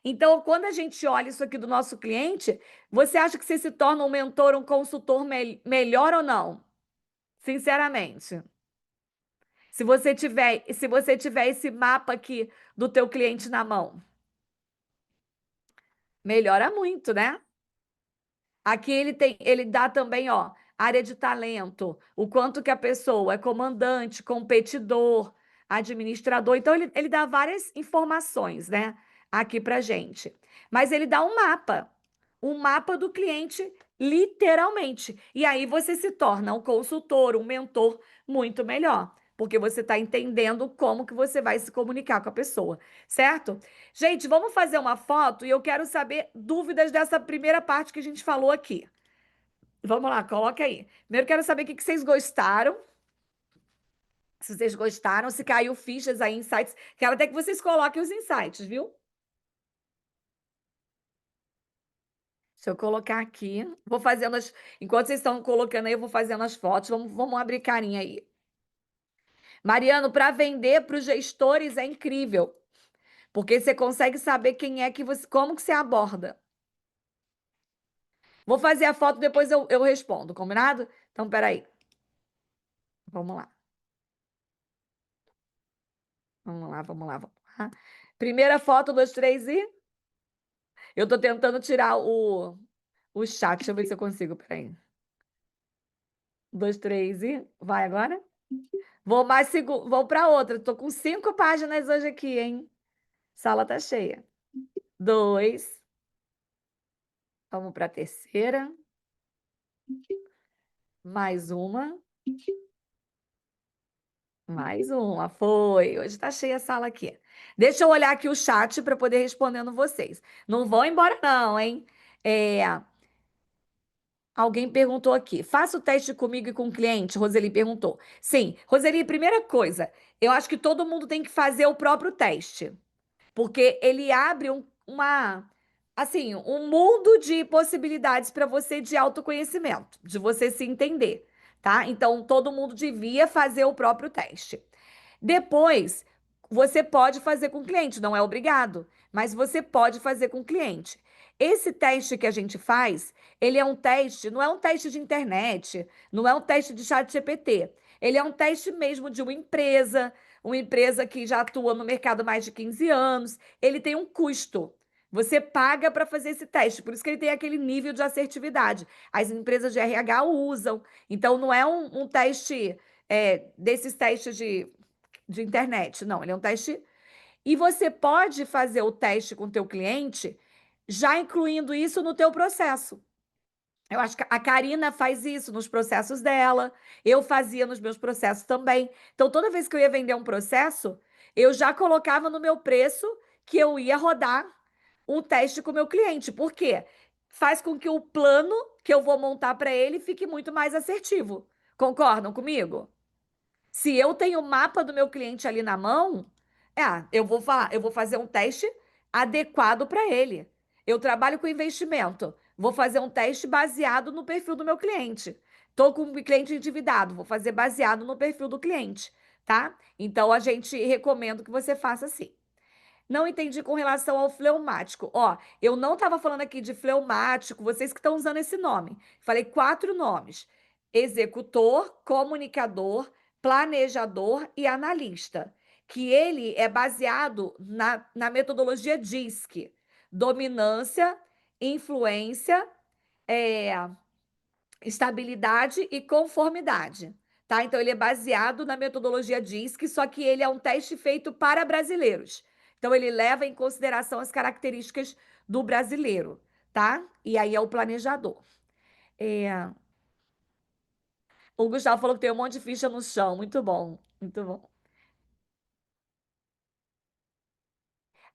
Então, quando a gente olha isso aqui do nosso cliente, você acha que você se torna um mentor, um consultor melhor ou não? Sinceramente. Se você tiver esse mapa aqui do teu cliente na mão, melhora muito, né? Aqui ele dá também, ó, área de talento, o quanto que a pessoa é comandante, competidor, administrador. Então, ele dá várias informações, né, aqui pra gente. Mas ele dá um mapa do cliente, literalmente. E aí você se torna um consultor, um mentor muito melhor. Porque você está entendendo como que você vai se comunicar com a pessoa, certo? Gente, vamos fazer uma foto e eu quero saber dúvidas dessa primeira parte que a gente falou aqui. Vamos lá, coloca aí. Primeiro quero saber o que vocês gostaram. Se vocês gostaram, se caiu fichas aí, insights. Quero até que vocês coloquem os insights, viu? Deixa eu colocar aqui. Vou fazendo as. Enquanto vocês estão colocando aí, eu vou fazendo as fotos. Vamos abrir carinha aí. Mariano, para vender para os gestores é incrível. Porque você consegue saber quem é que você. Como que você aborda. Vou fazer a foto, depois eu respondo, combinado? Então, peraí. Vamos lá. Vamos lá, vamos lá, vamos lá. Primeira foto, dois, três e. Eu tô tentando tirar o chat. Deixa eu ver se eu consigo. Peraí. Dois, três e. Vai agora? Vou para outra. Tô com 5 páginas hoje aqui, hein? Sala tá cheia. Dois. Vamos para a terceira. Mais uma. Mais uma. Foi. Hoje tá cheia a sala aqui. Deixa eu olhar aqui o chat para poder respondendo vocês. Não vão embora, não, hein? É, Alguém perguntou aqui: faça o teste comigo e com o cliente? Roseli perguntou. Sim, Roseli, primeira coisa, eu acho que todo mundo tem que fazer o próprio teste, porque ele abre assim, um mundo de possibilidades para você de autoconhecimento, de você se entender, tá? Então, todo mundo devia fazer o próprio teste. Depois, você pode fazer com o cliente, não é obrigado, mas você pode fazer com o cliente. Esse teste que a gente faz, ele é um teste, não é um teste de internet, não é um teste de chat GPT. Ele é um teste mesmo de uma empresa que já atua no mercado há mais de 15 anos. Ele tem um custo. Você paga para fazer esse teste, por isso que ele tem aquele nível de assertividade. As empresas de RH usam. Então, não é um teste desses testes de internet. Não, ele é um teste. E você pode fazer o teste com o teu cliente já incluindo isso no teu processo. Eu acho que a Karina faz isso nos processos dela, eu fazia nos meus processos também. Então, toda vez que eu ia vender um processo, eu já colocava no meu preço que eu ia rodar um teste com o meu cliente. Por quê? Faz com que o plano que eu vou montar para ele fique muito mais assertivo. Concordam comigo? Se eu tenho o mapa do meu cliente ali na mão, eu vou fazer um teste adequado para ele. Eu trabalho com investimento, vou fazer um teste baseado no perfil do meu cliente. Estou com um cliente endividado, vou fazer baseado no perfil do cliente, tá? Então a gente recomenda que você faça assim. Não entendi com relação ao fleumático. Ó, eu não estava falando aqui de fleumático, vocês que estão usando esse nome. Falei 4 nomes: executor, comunicador, planejador e analista. Que ele é baseado na metodologia DISC: dominância, influência, é, estabilidade e conformidade. Tá? Então, ele é baseado na metodologia DISC, só que ele é um teste feito para brasileiros. Então, ele leva em consideração as características do brasileiro, tá? E aí é o planejador. É, o Gustavo falou que tem um monte de ficha no chão. Muito bom, muito bom.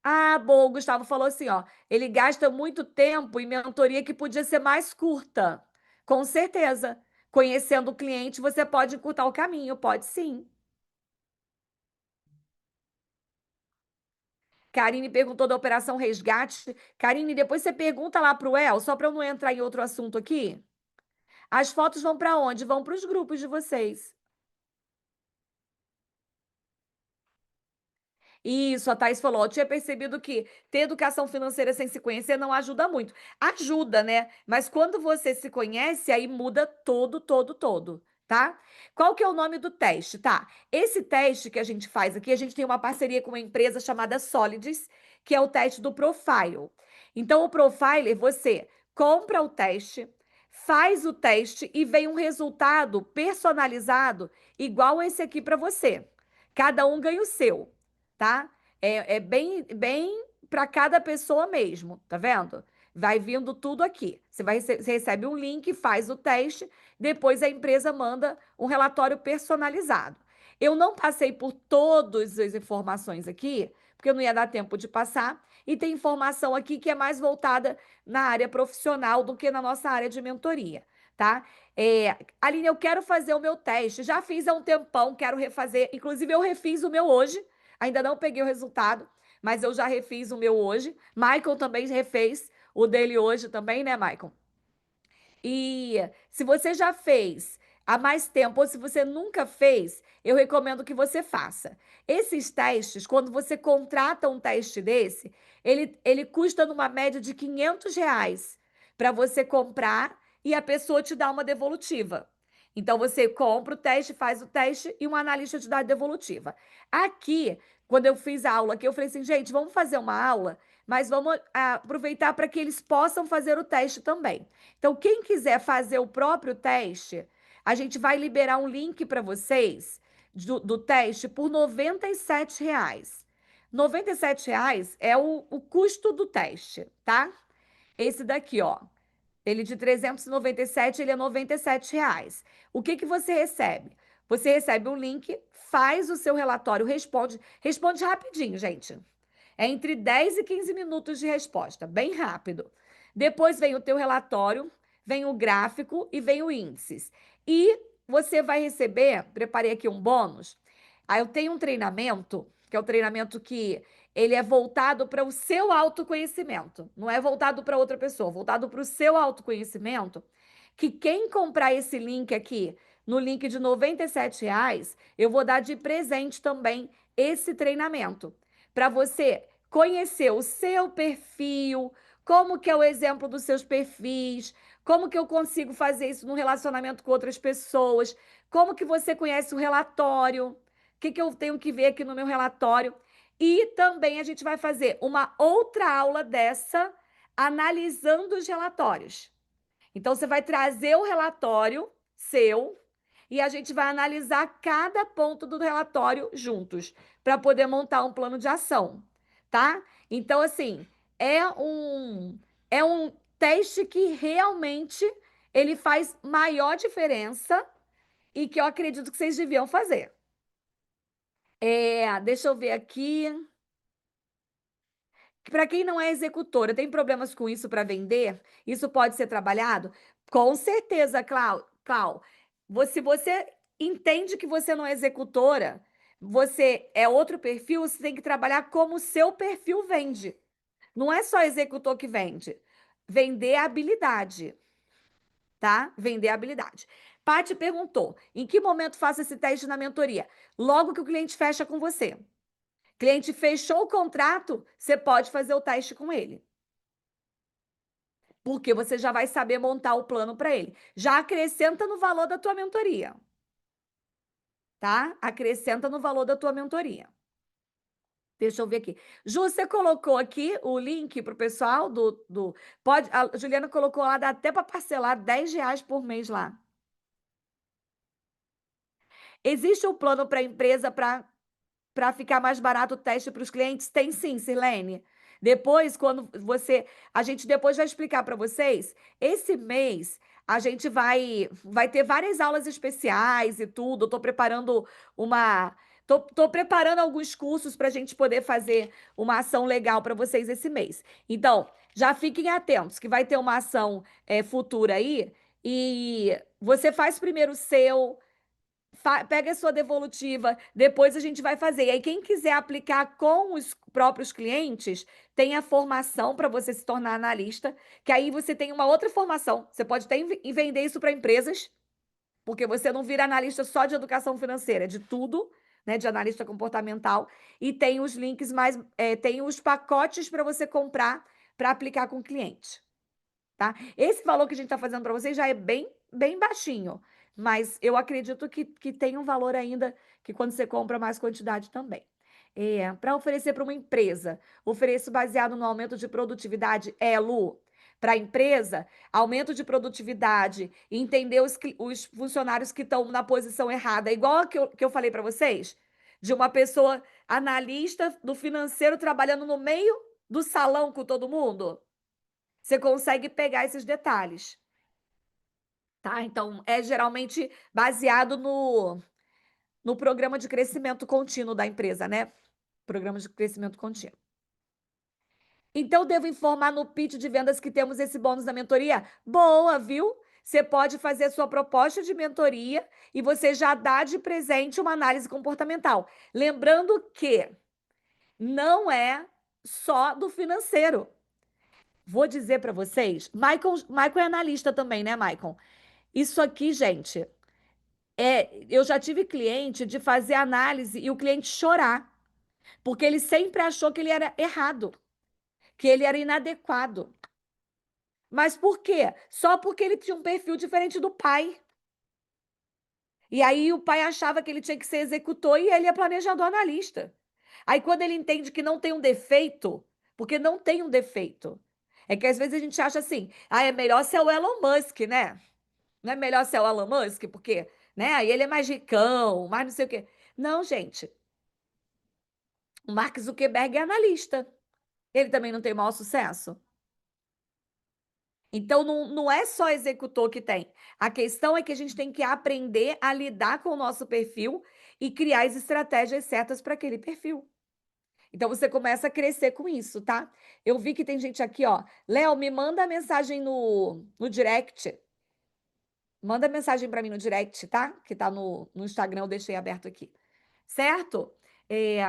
Ah, bom, o Gustavo falou assim, ó, ele gasta muito tempo em mentoria que podia ser mais curta. Com certeza. Conhecendo o cliente, você pode encurtar o caminho, pode sim. Karine perguntou da Operação Resgate. Karine, depois você pergunta lá para o El, só para eu não entrar em outro assunto aqui. As fotos vão para onde? Vão para os grupos de vocês. Isso, a Thaís falou. Eu tinha percebido que ter educação financeira sem se conhecer não ajuda muito. Ajuda, né? Mas quando você se conhece, aí muda todo, tá? Qual que é o nome do teste, tá? Esse teste que a gente faz aqui, a gente tem uma parceria com uma empresa chamada Solids, que é o teste do Profile. Então, o Profiler, você compra o teste, faz o teste e vem um resultado personalizado igual esse aqui para você. Cada um ganha o seu, tá? É bem para cada pessoa mesmo, tá vendo? Vai vindo tudo aqui. Você recebe um link, faz o teste, depois a empresa manda um relatório personalizado. Eu não passei por todas as informações aqui, porque não ia dar tempo de passar, e tem informação aqui que é mais voltada na área profissional do que na nossa área de mentoria, tá? Aline, eu quero fazer o meu teste. Já fiz há um tempão, quero refazer. Inclusive, eu refiz o meu hoje. Ainda não peguei o resultado, mas eu já refiz o meu hoje. Michael também refez o dele hoje também, né, Michael? E se você já fez há mais tempo ou se você nunca fez, eu recomendo que você faça. Esses testes, quando você contrata um teste desse, ele custa numa média de R$ 500 para você comprar e a pessoa te dá uma devolutiva. Então você compra o teste, faz o teste e um analista te dá a devolutiva. Aqui, quando eu fiz a aula aqui, eu falei assim, gente, vamos fazer uma aula, mas vamos aproveitar para que eles possam fazer o teste também. Então, quem quiser fazer o próprio teste, a gente vai liberar um link para vocês do teste por R$ 97. R$ 97 é o custo do teste, tá? Esse daqui, ó. Ele de 397, ele é R$ 97. O que que você recebe? Você recebe um link, faz o seu relatório, responde rapidinho, gente. É entre 10 e 15 minutos de resposta, bem rápido. Depois vem o teu relatório, vem o gráfico e vem o índices. E você vai receber, preparei aqui um bônus. Aí eu tenho um treinamento, que é o treinamento que ele é voltado para o seu autoconhecimento, não é voltado para outra pessoa, voltado para o seu autoconhecimento, que quem comprar esse link aqui, no link de R$ 97, eu vou dar de presente também esse treinamento, para você conhecer o seu perfil, como que é o exemplo dos seus perfis, como que eu consigo fazer isso no relacionamento com outras pessoas, como que você conhece o relatório, o que que eu tenho que ver aqui no meu relatório. E também a gente vai fazer uma outra aula dessa, analisando os relatórios. Então, você vai trazer o relatório seu e a gente vai analisar cada ponto do relatório juntos, para poder montar um plano de ação, tá? Então, assim, é um teste que realmente ele faz maior diferença e que eu acredito que vocês deviam fazer. Deixa eu ver aqui. Para quem não é executora, tem problemas com isso para vender? Isso pode ser trabalhado? Com certeza, Clau. Se você entende que você não é executora, você é outro perfil, você tem que trabalhar como o seu perfil vende. Não é só executor que vende. Vender é habilidade, tá? Vender é habilidade. Paty perguntou: em que momento faço esse teste na mentoria? Logo que o cliente fecha com você. Cliente fechou o contrato, você pode fazer o teste com ele. Porque você já vai saber montar o plano para ele. Já acrescenta no valor da tua mentoria. Tá? Acrescenta no valor da tua mentoria. Deixa eu ver aqui. Ju, você colocou aqui o link para o pessoal pode, a Juliana colocou lá, dá até para parcelar R$ 10 por mês lá. Existe um plano para a empresa para ficar mais barato o teste para os clientes? Tem sim, Sirlene. Depois, a gente depois vai explicar para vocês. Esse mês a gente vai ter várias aulas especiais e tudo. Eu tô preparando uma tô preparando alguns cursos para a gente poder fazer uma ação legal para vocês esse mês. Então, já fiquem atentos que vai ter uma ação futura aí e você faz primeiro o seu, pega a sua devolutiva, depois a gente vai fazer. E aí, quem quiser aplicar com os próprios clientes, tem a formação para você se tornar analista, que aí você tem uma outra formação. Você pode até vender isso para empresas, porque você não vira analista só de educação financeira, é de tudo, né? De analista comportamental. E tem os links tem os pacotes para você comprar para aplicar com o cliente. Tá? Esse valor que a gente está fazendo para vocês já é bem, bem baixinho, mas eu acredito que tem um valor ainda que quando você compra mais quantidade também. Para oferecer para uma empresa, ofereço baseado no aumento de produtividade, Lu. Para a empresa, aumento de produtividade, entender os funcionários que estão na posição errada, igual a que eu falei para vocês, de uma pessoa analista do financeiro trabalhando no meio do salão com todo mundo. Você consegue pegar esses detalhes, tá? Então, é geralmente baseado no programa de crescimento contínuo da empresa, né? Programa de crescimento contínuo. Então, devo informar no pitch de vendas que temos esse bônus da mentoria? Boa, viu? Você pode fazer a sua proposta de mentoria e você já dá de presente uma análise comportamental. Lembrando que não é só do financeiro. Vou dizer para vocês, Michael é analista também, né, Michael? Isso aqui, gente, eu já tive cliente de fazer análise e o cliente chorar, porque ele sempre achou que ele era errado, que ele era inadequado. Mas por quê? Só porque ele tinha um perfil diferente do pai. E aí o pai achava que ele tinha que ser executor e ele é planejador analista. Aí quando ele entende que não tem um defeito, porque não tem um defeito, é que às vezes a gente acha assim, é melhor ser o Elon Musk, né? Não é melhor ser o Elon Musk, porque, né? Aí ele é mais ricão, mais não sei o quê. Não, gente. O Mark Zuckerberg é analista. Ele também não tem o maior sucesso. Então, não é só executor que tem. A questão é que a gente tem que aprender a lidar com o nosso perfil e criar as estratégias certas para aquele perfil. Então você começa a crescer com isso, tá? Eu vi que tem gente aqui, ó. Léo, me manda mensagem no direct. Manda mensagem para mim no direct, tá? Que tá no Instagram, eu deixei aberto aqui. Certo? É,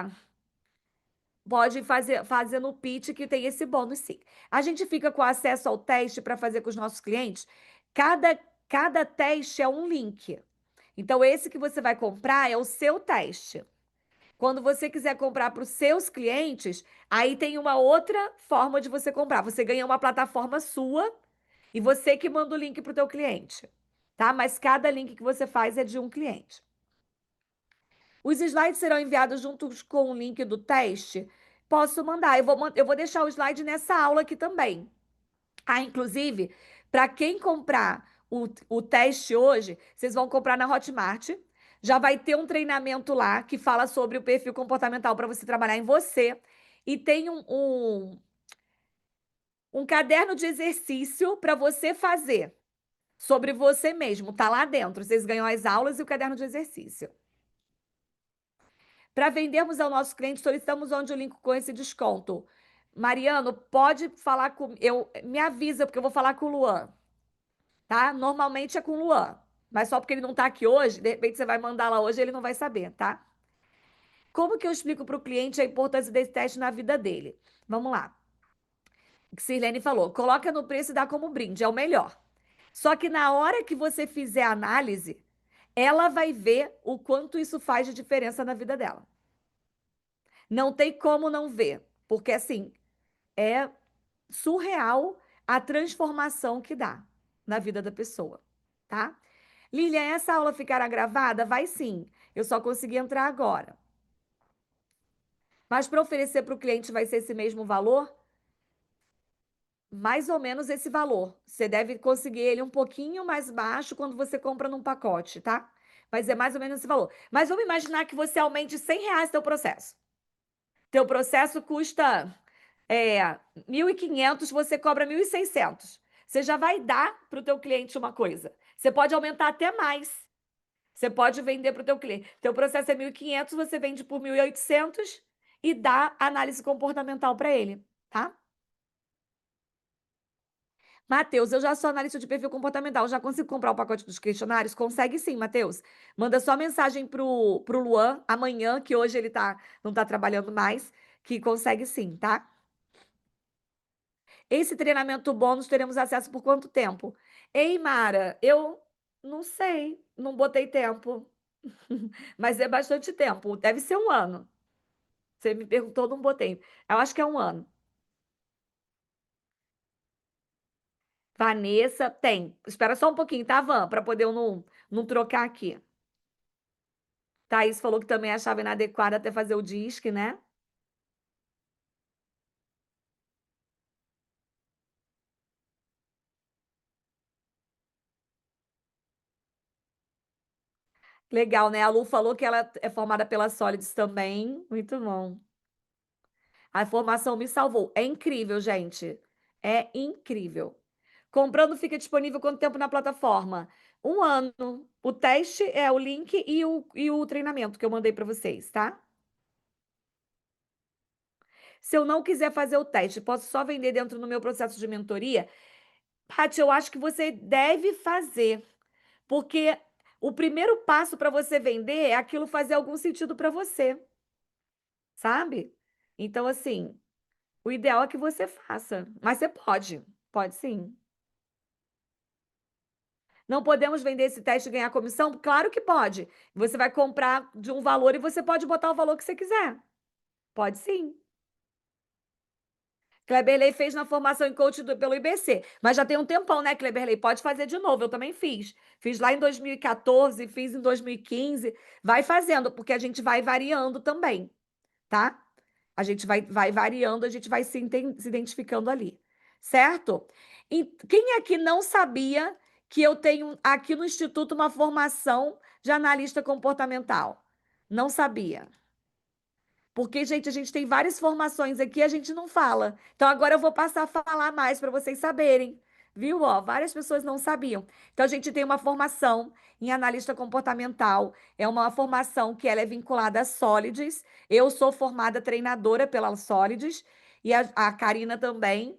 pode fazer no Pitch que tem esse bônus, sim. A gente fica com acesso ao teste para fazer com os nossos clientes. Cada, cada teste é um link. Então, esse que você vai comprar é o seu teste. Quando você quiser comprar para os seus clientes, aí tem uma outra forma de você comprar. Você ganha uma plataforma sua e você que manda o link para o teu cliente, tá? Mas cada link que você faz é de um cliente. Os slides serão enviados juntos com o link do teste. Posso mandar. Eu vou deixar o slide nessa aula aqui também. Ah, inclusive, para quem comprar o teste hoje, vocês vão comprar na Hotmart. Já vai ter um treinamento lá que fala sobre o perfil comportamental para você trabalhar em você. E tem um caderno de exercício para você fazer sobre você mesmo. Tá lá dentro. Vocês ganham as aulas e o caderno de exercício. Para vendermos ao nosso cliente, solicitamos onde o link com esse desconto. Mariano, pode falar com. Me avisa, porque eu vou falar com o Luan, tá? Normalmente é com o Luan. Mas só porque ele não tá aqui hoje, de repente você vai mandar lá hoje, ele não vai saber, tá? Como que eu explico para o cliente a importância desse teste na vida dele? Vamos lá. O que Sirlene falou, coloca no preço e dá como brinde, é o melhor. Só que na hora que você fizer a análise, ela vai ver o quanto isso faz de diferença na vida dela. Não tem como não ver, porque assim, é surreal a transformação que dá na vida da pessoa, tá? Lilian, essa aula ficará gravada? Vai sim. Eu só consegui entrar agora. Mas para oferecer para o cliente vai ser esse mesmo valor? Mais ou menos esse valor. Você deve conseguir ele um pouquinho mais baixo quando você compra num pacote, tá? Mas é mais ou menos esse valor. Mas vamos imaginar que você aumente R$ 100 teu processo. Teu processo custa 1.500, você cobra 1.600. Você já vai dar para o teu cliente uma coisa. Você pode aumentar até mais. Você pode vender para o teu cliente. Teu processo é 1.500, você vende por 1.800 e dá análise comportamental para ele, tá? Matheus, eu já sou analista de perfil comportamental, já consigo comprar o pacote dos questionários? Consegue sim, Matheus. Manda só mensagem pro Luan amanhã, que hoje ele não tá trabalhando mais, que consegue sim, tá? Esse treinamento bônus teremos acesso por quanto tempo? Ei, Mara, eu não sei, não botei tempo, mas é bastante tempo, deve ser um ano. Você me perguntou, não botei. Eu acho que é um ano. Vanessa, tem. Espera só um pouquinho, tá, Van? Para poder eu não trocar aqui. Thaís falou que também achava inadequada até fazer o disque, né? Legal, né? A Lu falou que ela é formada pela Solids também. Muito bom. A formação me salvou. É incrível, gente. É incrível. Comprando fica disponível quanto tempo na plataforma? Um ano. O teste é o link e o treinamento que eu mandei para vocês, tá? Se eu não quiser fazer o teste, posso só vender dentro do meu processo de mentoria? Paty, eu acho que você deve fazer, porque o primeiro passo para você vender é aquilo fazer algum sentido para você, sabe? Então, assim, o ideal é que você faça, mas você pode sim. Não podemos vender esse teste e ganhar comissão? Claro que pode. Você vai comprar de um valor e você pode botar o valor que você quiser. Pode sim. Kleberley fez na formação em coach pelo IBC, mas já tem um tempão, né, Kleberley? Pode fazer de novo, eu também fiz. Fiz lá em 2014, fiz em 2015. Vai fazendo, porque a gente vai variando também, tá? A gente vai variando, a gente vai se identificando ali, certo? E quem aqui não sabia que eu tenho aqui no Instituto uma formação de analista comportamental? Não sabia. Porque, gente, a gente tem várias formações aqui, a gente não fala. Então, agora eu vou passar a falar mais para vocês saberem. Viu? Ó, várias pessoas não sabiam. Então, a gente tem uma formação em analista comportamental. É uma formação que ela é vinculada à Solids. Eu sou formada treinadora pela Solids e a Karina também.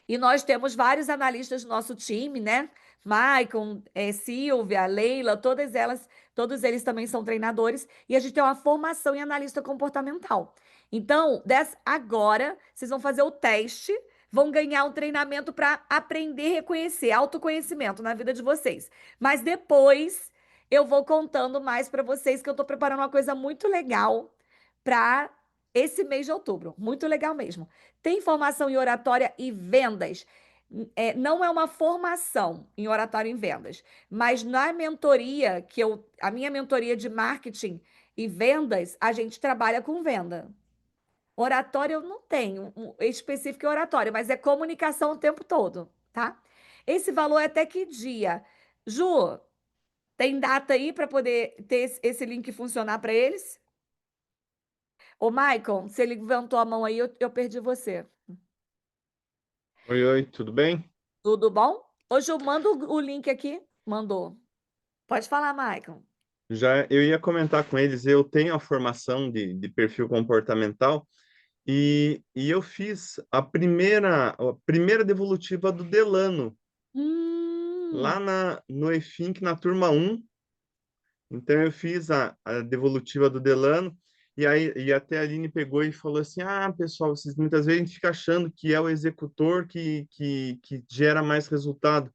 E nós temos vários analistas no nosso time, né? Maicon, Silvia, Leila, todos eles também são treinadores, e a gente tem uma formação em analista comportamental. Então, agora, vocês vão fazer o teste, vão ganhar um treinamento para aprender a reconhecer, autoconhecimento na vida de vocês. Mas depois eu vou contando mais para vocês que eu estou preparando uma coisa muito legal para esse mês de outubro. Muito legal mesmo. Tem formação em oratória e vendas. Não é uma formação em oratória e vendas, mas na mentoria, a minha mentoria de marketing e vendas, a gente trabalha com venda. Oratória eu não tenho, específico em oratória, mas é comunicação o tempo todo, tá? Esse valor é até que dia? Ju, tem data aí para poder ter esse link funcionar para eles? Ô, Maicon, você levantou a mão aí, eu perdi você. Oi, oi, tudo bem? Tudo bom? Hoje eu mando o link aqui. Mandou. Pode falar, Maicon. Já eu ia comentar com eles, eu tenho a formação de perfil comportamental e eu fiz a primeira devolutiva do Delano, Hum, lá no EFINC, na turma 1. Então eu fiz a devolutiva do Delano, e até a Aline pegou e falou assim: ah, pessoal, vocês muitas vezes a gente fica achando que é o executor que gera mais resultado.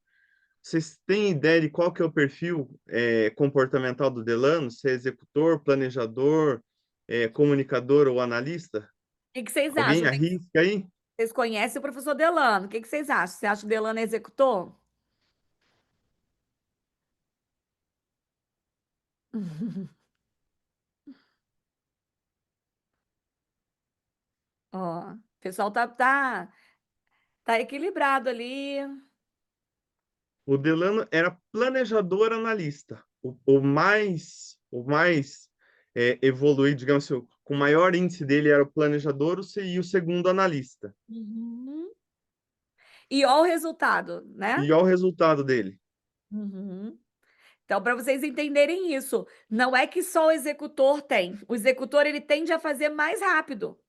Vocês têm ideia de qual que é o perfil comportamental do Delano? Se é executor, planejador, comunicador ou analista? que vocês Alguém acham? arrisca aí? Vocês conhecem o professor Delano? O que vocês acham? Você acha que o Delano é executor? Ó, o pessoal tá equilibrado ali. O Delano era planejador analista, o mais evoluído, digamos assim, com maior índice dele era o planejador e o segundo analista. Uhum. E ó o resultado, né? E olha o resultado dele. Uhum. Então, para vocês entenderem isso, não é que só o executor tem. O executor ele tende a fazer mais rápido.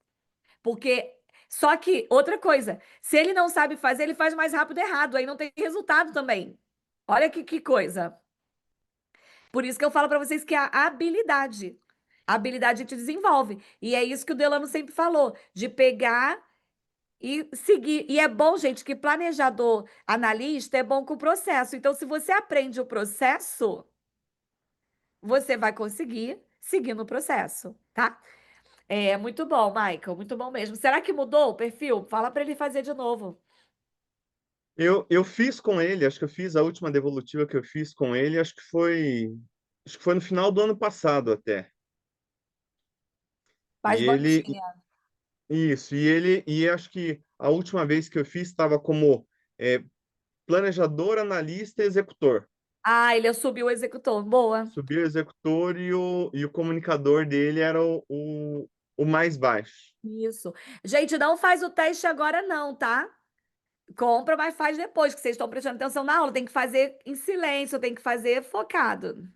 Porque, só que, outra coisa, se ele não sabe fazer, ele faz mais rápido errado, aí não tem resultado também. Olha que coisa. Por isso que eu falo para vocês que a habilidade te desenvolve. E é isso que o Delano sempre falou, de pegar e seguir. E é bom, gente, que planejador, analista é bom com o processo. Então, se você aprende o processo, você vai conseguir seguir no processo, tá? É muito bom, Michael, muito bom mesmo. Será que mudou o perfil? Fala para ele fazer de novo. Eu fiz com ele, acho que eu fiz a última devolutiva que eu fiz com ele, acho que foi no final do ano passado até. Faz E ele, banquinha. isso, e acho que a última vez que eu fiz estava como é, planejador, analista e executor. Ah, ele subiu o executor. Boa. Subiu o executor e o comunicador dele era o mais baixo. Isso. Gente, não faz o teste agora, não, tá? Compra, mas faz depois, que vocês estão prestando atenção na aula. Tem que fazer em silêncio, tem que fazer focado.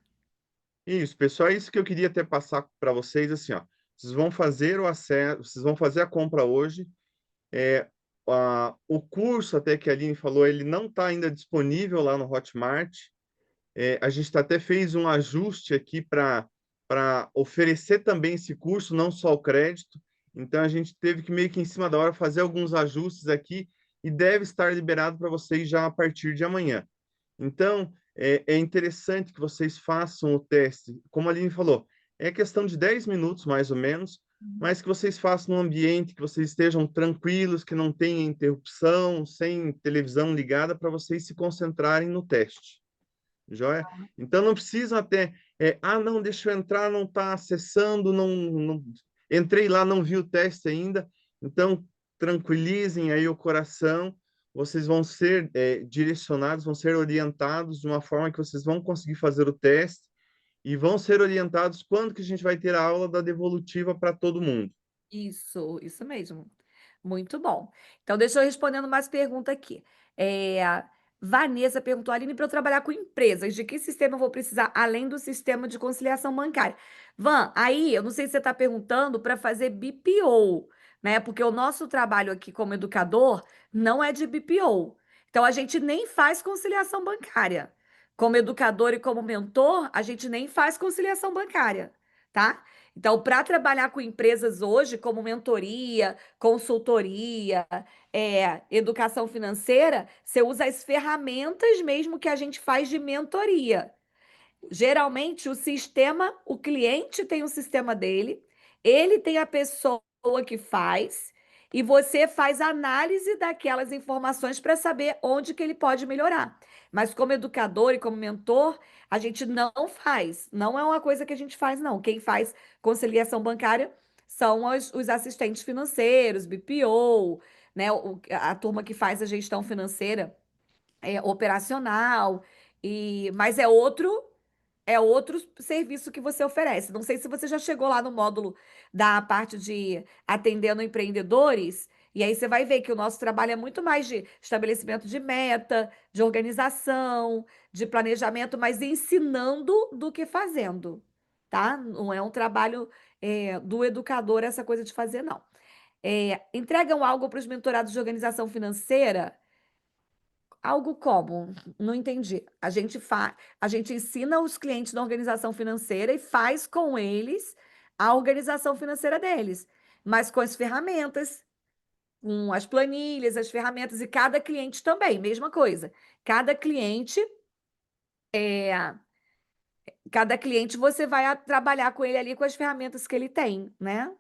Isso, pessoal, é isso que eu queria até passar para vocês, assim, ó. Vocês vão fazer o acesso, vocês vão fazer a compra hoje. O curso, até que a Aline falou, ele não está ainda disponível lá no Hotmart. A gente até fez um ajuste aqui para oferecer também esse curso, não só o crédito. Então, a gente teve que meio que em cima da hora fazer alguns ajustes aqui e deve estar liberado para vocês já a partir de amanhã. Então, é interessante que vocês façam o teste. Como a Aline falou, é questão de 10 minutos, mais ou menos, mas que vocês façam num ambiente que vocês estejam tranquilos, que não tenha interrupção, sem televisão ligada, para vocês se concentrarem no teste. Joia? Então, não precisam até, não, deixa eu entrar, não está acessando, entrei lá, não vi o teste ainda. Então, tranquilizem aí o coração, vocês vão ser direcionados, vão ser orientados de uma forma que vocês vão conseguir fazer o teste e vão ser orientados quando que a gente vai ter a aula da devolutiva para todo mundo. Isso mesmo. Muito bom. Então, deixa eu respondendo mais pergunta aqui. Vanessa perguntou, Aline, para eu trabalhar com empresas, de que sistema eu vou precisar, além do sistema de conciliação bancária? Van, aí, eu não sei se você está perguntando para fazer BPO, né? Porque o nosso trabalho aqui como educador não é de BPO. Então, a gente nem faz conciliação bancária. Como educador e como mentor, a gente nem faz conciliação bancária, tá? Então, para trabalhar com empresas hoje, como mentoria, consultoria, educação financeira, você usa as ferramentas mesmo que a gente faz de mentoria. Geralmente, o sistema, o cliente tem o sistema dele, ele tem a pessoa que faz, e você faz análise daquelas informações para saber onde que ele pode melhorar. Mas como educador e como mentor, a gente não faz. Não é uma coisa que a gente faz, não. Quem faz conciliação bancária são os assistentes financeiros, BPO, né? A turma que faz a gestão financeira operacional, mas é outro serviço que você oferece. Não sei se você já chegou lá no módulo da parte de atendendo empreendedores, e aí você vai ver que o nosso trabalho é muito mais de estabelecimento de meta, de organização, de planejamento, mas ensinando do que fazendo, tá? Não é um trabalho do educador essa coisa de fazer, não. Entregam algo para os mentorados de organização financeira. Algo como? Não entendi. A gente ensina os clientes da organização financeira e faz com eles a organização financeira deles, mas com as ferramentas, com as planilhas, as ferramentas, e cada cliente também, mesma coisa. Cada cliente, é, cada cliente você vai trabalhar com ele ali com as ferramentas que ele tem, né?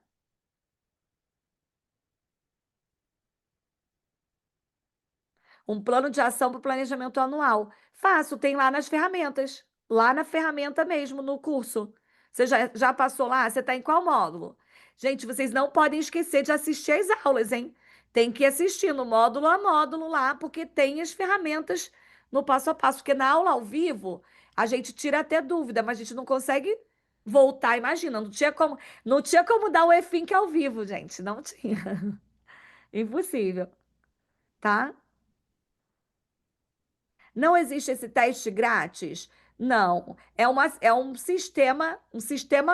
Um plano de ação para o planejamento anual. Faço, tem lá nas ferramentas. Lá na ferramenta mesmo, no curso. Você já passou lá? Você está em qual módulo? Gente, vocês não podem esquecer de assistir às aulas, hein? Tem que assistir no módulo a módulo lá, porque tem as ferramentas no passo a passo. Porque na aula ao vivo, a gente tira até dúvida, mas a gente não consegue voltar. Imagina, não tinha como dar o EFINC ao vivo, gente. Não tinha. Impossível, tá? Não existe esse teste grátis? Não, é um sistema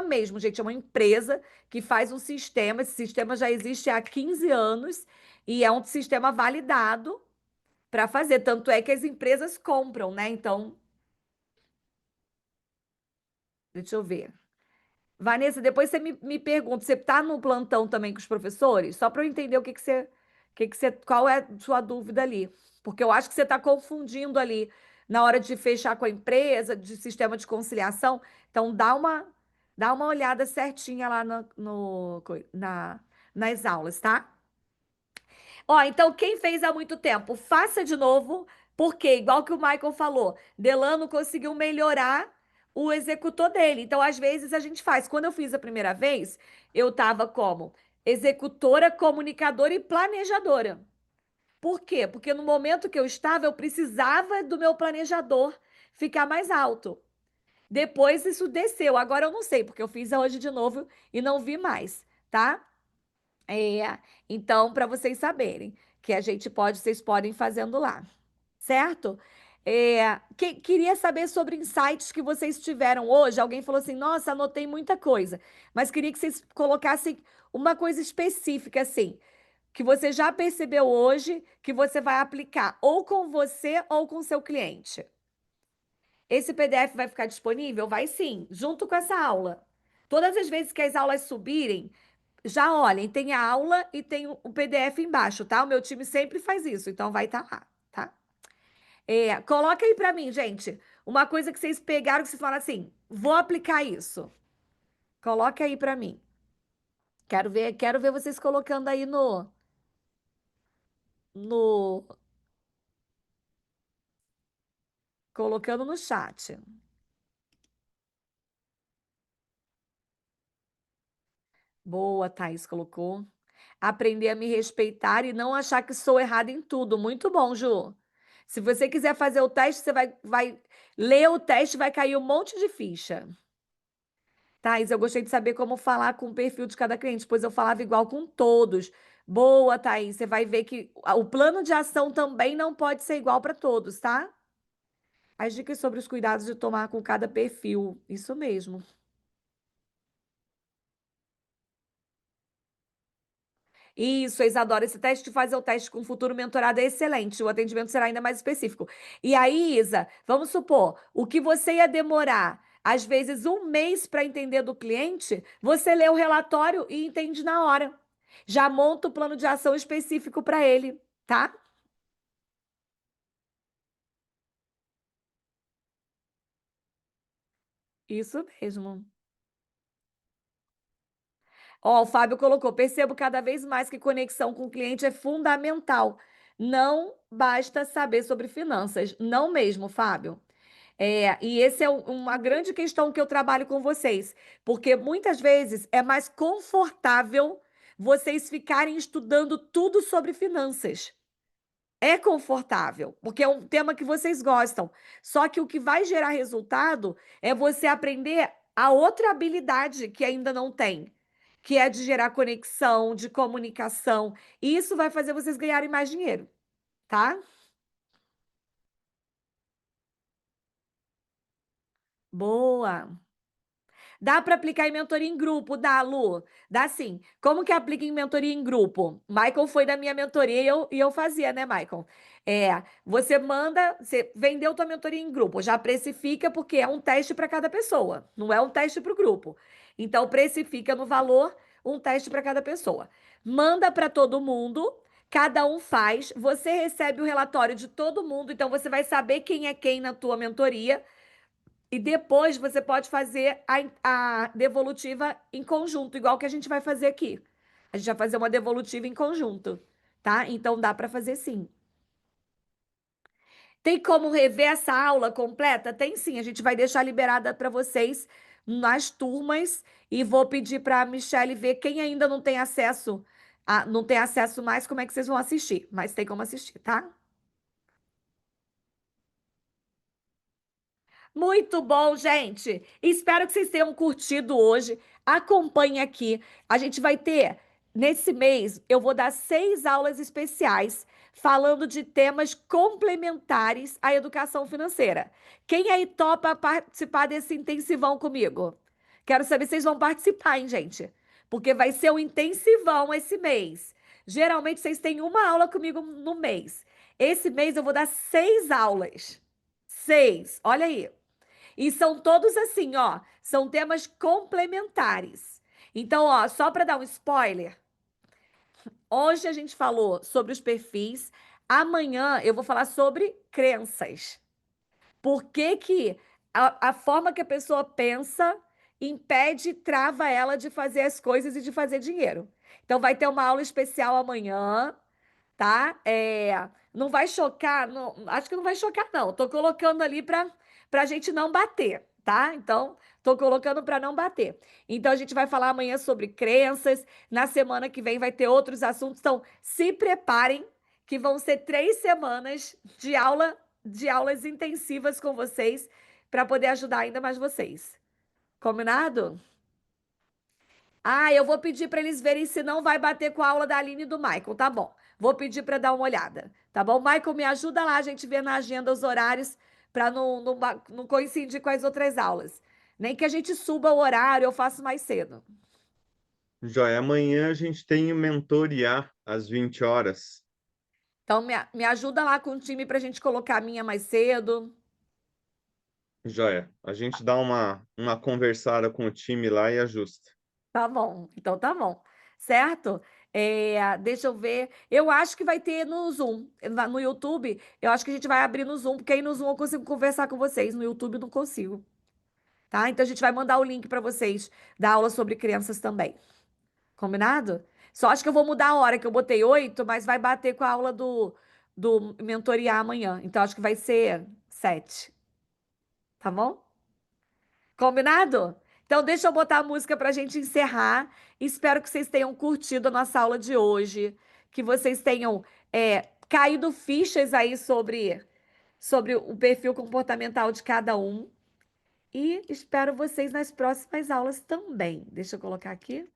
mesmo, gente. É uma empresa que faz um sistema. Esse sistema já existe há 15 anos e é um sistema validado para fazer. Tanto é que as empresas compram, né? Então, deixa eu ver. Vanessa, depois você me pergunta, você está no plantão também com os professores? Só para eu entender qual é a sua dúvida ali. Porque eu acho que você está confundindo ali na hora de fechar com a empresa, de sistema de conciliação. Então, dá uma olhada certinha lá nas aulas, tá? Ó, então quem fez há muito tempo, faça de novo, porque, igual que o Michael falou, Delano conseguiu melhorar o executor dele. Então, às vezes, a gente faz. Quando eu fiz a primeira vez, eu estava como executora, comunicadora e planejadora. Por quê? Porque no momento que eu estava, eu precisava do meu planejador ficar mais alto. Depois isso desceu. Agora eu não sei, porque eu fiz hoje de novo e não vi mais, tá? Então, para vocês saberem que vocês podem fazendo lá, certo? Queria saber sobre insights que vocês tiveram hoje. Alguém falou assim: Nossa, anotei muita coisa, mas queria que vocês colocassem uma coisa específica, assim, que você já percebeu hoje que você vai aplicar ou com você ou com seu cliente. Esse PDF vai ficar disponível? Vai sim, junto com essa aula. Todas as vezes que as aulas subirem, já olhem, tem a aula e tem o PDF embaixo, tá? O meu time sempre faz isso, então vai estar lá, tá? Coloca aí pra mim, gente, uma coisa que vocês pegaram que vocês falaram assim, vou aplicar isso. Coloca aí pra mim. Quero ver vocês colocando aí no, colocando no chat. Boa, Thaís colocou. Aprender a me respeitar e não achar que sou errada em tudo. Muito bom, Ju. Se você quiser fazer o teste, você vai ler o teste, vai cair um monte de ficha. Thais, eu gostei de saber como falar com o perfil de cada cliente, pois eu falava igual com todos. Boa, Thaís. Você vai ver que o plano de ação também não pode ser igual para todos, tá? As dicas sobre os cuidados de tomar com cada perfil. Isso mesmo. Isso, Isadora, esse teste de fazer o teste com o futuro mentorado é excelente. O atendimento será ainda mais específico. E aí, Isa, vamos supor, o que você ia demorar, às vezes, um mês para entender do cliente, você lê o relatório e entende na hora. Já monta o plano de ação específico para ele, tá? Isso mesmo. Ó, o Fábio colocou: percebo cada vez mais que conexão com o cliente é fundamental. Não basta saber sobre finanças. Não mesmo, Fábio. E esse é uma grande questão que eu trabalho com vocês, porque muitas vezes é mais confortável vocês ficarem estudando tudo sobre finanças. É confortável, porque é um tema que vocês gostam. Só que o que vai gerar resultado é você aprender a outra habilidade que ainda não tem, que é de gerar conexão, de comunicação. E isso vai fazer vocês ganharem mais dinheiro, tá? Boa. Dá para aplicar em mentoria em grupo, dá, Lu? Dá sim. Como que aplica em mentoria em grupo? Michael foi da minha mentoria e eu fazia, né, Michael? Você manda, você vendeu tua mentoria em grupo, já precifica porque é um teste para cada pessoa, não é um teste para o grupo. Então, precifica no valor um teste para cada pessoa. Manda para todo mundo, cada um faz, você recebe o relatório de todo mundo, então você vai saber quem é quem na tua mentoria e depois você pode fazer a devolutiva em conjunto, igual que a gente vai fazer aqui. A gente vai fazer uma devolutiva em conjunto, tá? Então dá para fazer sim. Tem como rever essa aula completa? Tem sim, a gente vai deixar liberada para vocês nas turmas e vou pedir para a Michelle ver quem ainda não tem acesso, não tem acesso mais, como é que vocês vão assistir, mas tem como assistir, tá? Muito bom, gente. Espero que vocês tenham curtido hoje. Acompanhe aqui. A gente vai ter, nesse mês, eu vou dar 6 aulas especiais falando de temas complementares à educação financeira. Quem aí topa participar desse intensivão comigo? Quero saber se vocês vão participar, hein, gente? Porque vai ser um intensivão esse mês. Geralmente vocês têm uma aula comigo no mês. Esse mês eu vou dar 6 aulas. 6. Olha aí. E são todos assim, ó, são temas complementares. Então, ó, só para dar um spoiler, hoje a gente falou sobre os perfis, amanhã eu vou falar sobre crenças. Por que que a forma que a pessoa pensa impede, trava ela de fazer as coisas e de fazer dinheiro. Então, vai ter uma aula especial amanhã, tá? Não vai chocar, acho que não vai chocar, não. Tô colocando ali para a gente não bater, tá? Então, tô colocando para não bater. Então, a gente vai falar amanhã sobre crenças. Na semana que vem vai ter outros assuntos. Então, se preparem, que vão ser 3 semanas de aula, de aulas intensivas com vocês, para poder ajudar ainda mais vocês. Combinado? Eu vou pedir para eles verem se não vai bater com a aula da Aline e do Michael, tá bom? Vou pedir para dar uma olhada, tá bom? Michael, me ajuda lá a gente ver na agenda os horários para não coincidir com as outras aulas. Nem que a gente suba o horário, eu faço mais cedo. Joia, amanhã a gente tem o Mentor IA às 20 horas. Então, me ajuda lá com o time para a gente colocar a minha mais cedo. Joia, a gente dá uma conversada com o time lá e ajusta. Tá bom, então tá bom. Certo? Deixa eu ver. Eu acho que vai ter no Zoom. No YouTube, eu acho que a gente vai abrir no Zoom, porque aí no Zoom eu consigo conversar com vocês. No YouTube eu não consigo. Tá? Então a gente vai mandar o link para vocês da aula sobre crianças também. Combinado? Só acho que eu vou mudar a hora, que eu botei 8, mas vai bater com a aula do mentoria amanhã. Então acho que vai ser 7. Tá bom? Combinado? Então, deixa eu botar a música para a gente encerrar. Espero que vocês tenham curtido a nossa aula de hoje, que vocês tenham caído fichas aí sobre o perfil comportamental de cada um. E espero vocês nas próximas aulas também. Deixa eu colocar aqui.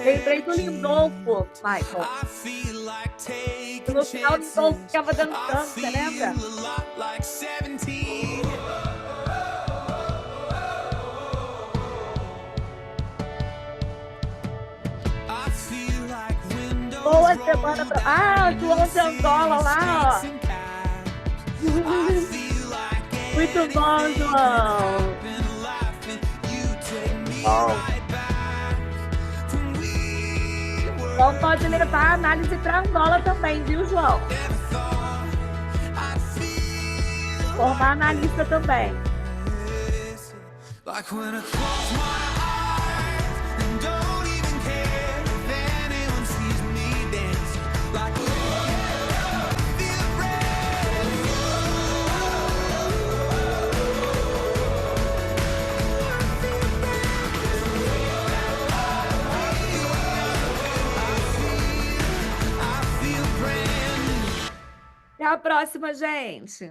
Lembrei do Lindolfo, Michael. I feel like taking No final, o Lindolfo chances. ficava I dançando, você feel lembra? a lot like 17. I feel like windows Boa semana roll pra... Ah, down João de Angola city streets lá, and cabs. I ó. feel like Muito bom, anything could João. happen. Life and you take me Bom. right back to when we João were pode levar a análise para Angola também, viu, João? never thought I'd feel Formar analista também. this. Like when I close my eyes and don't even care if anyone sees me dance. Like when I feel brand I feel brand new. Até a próxima, gente.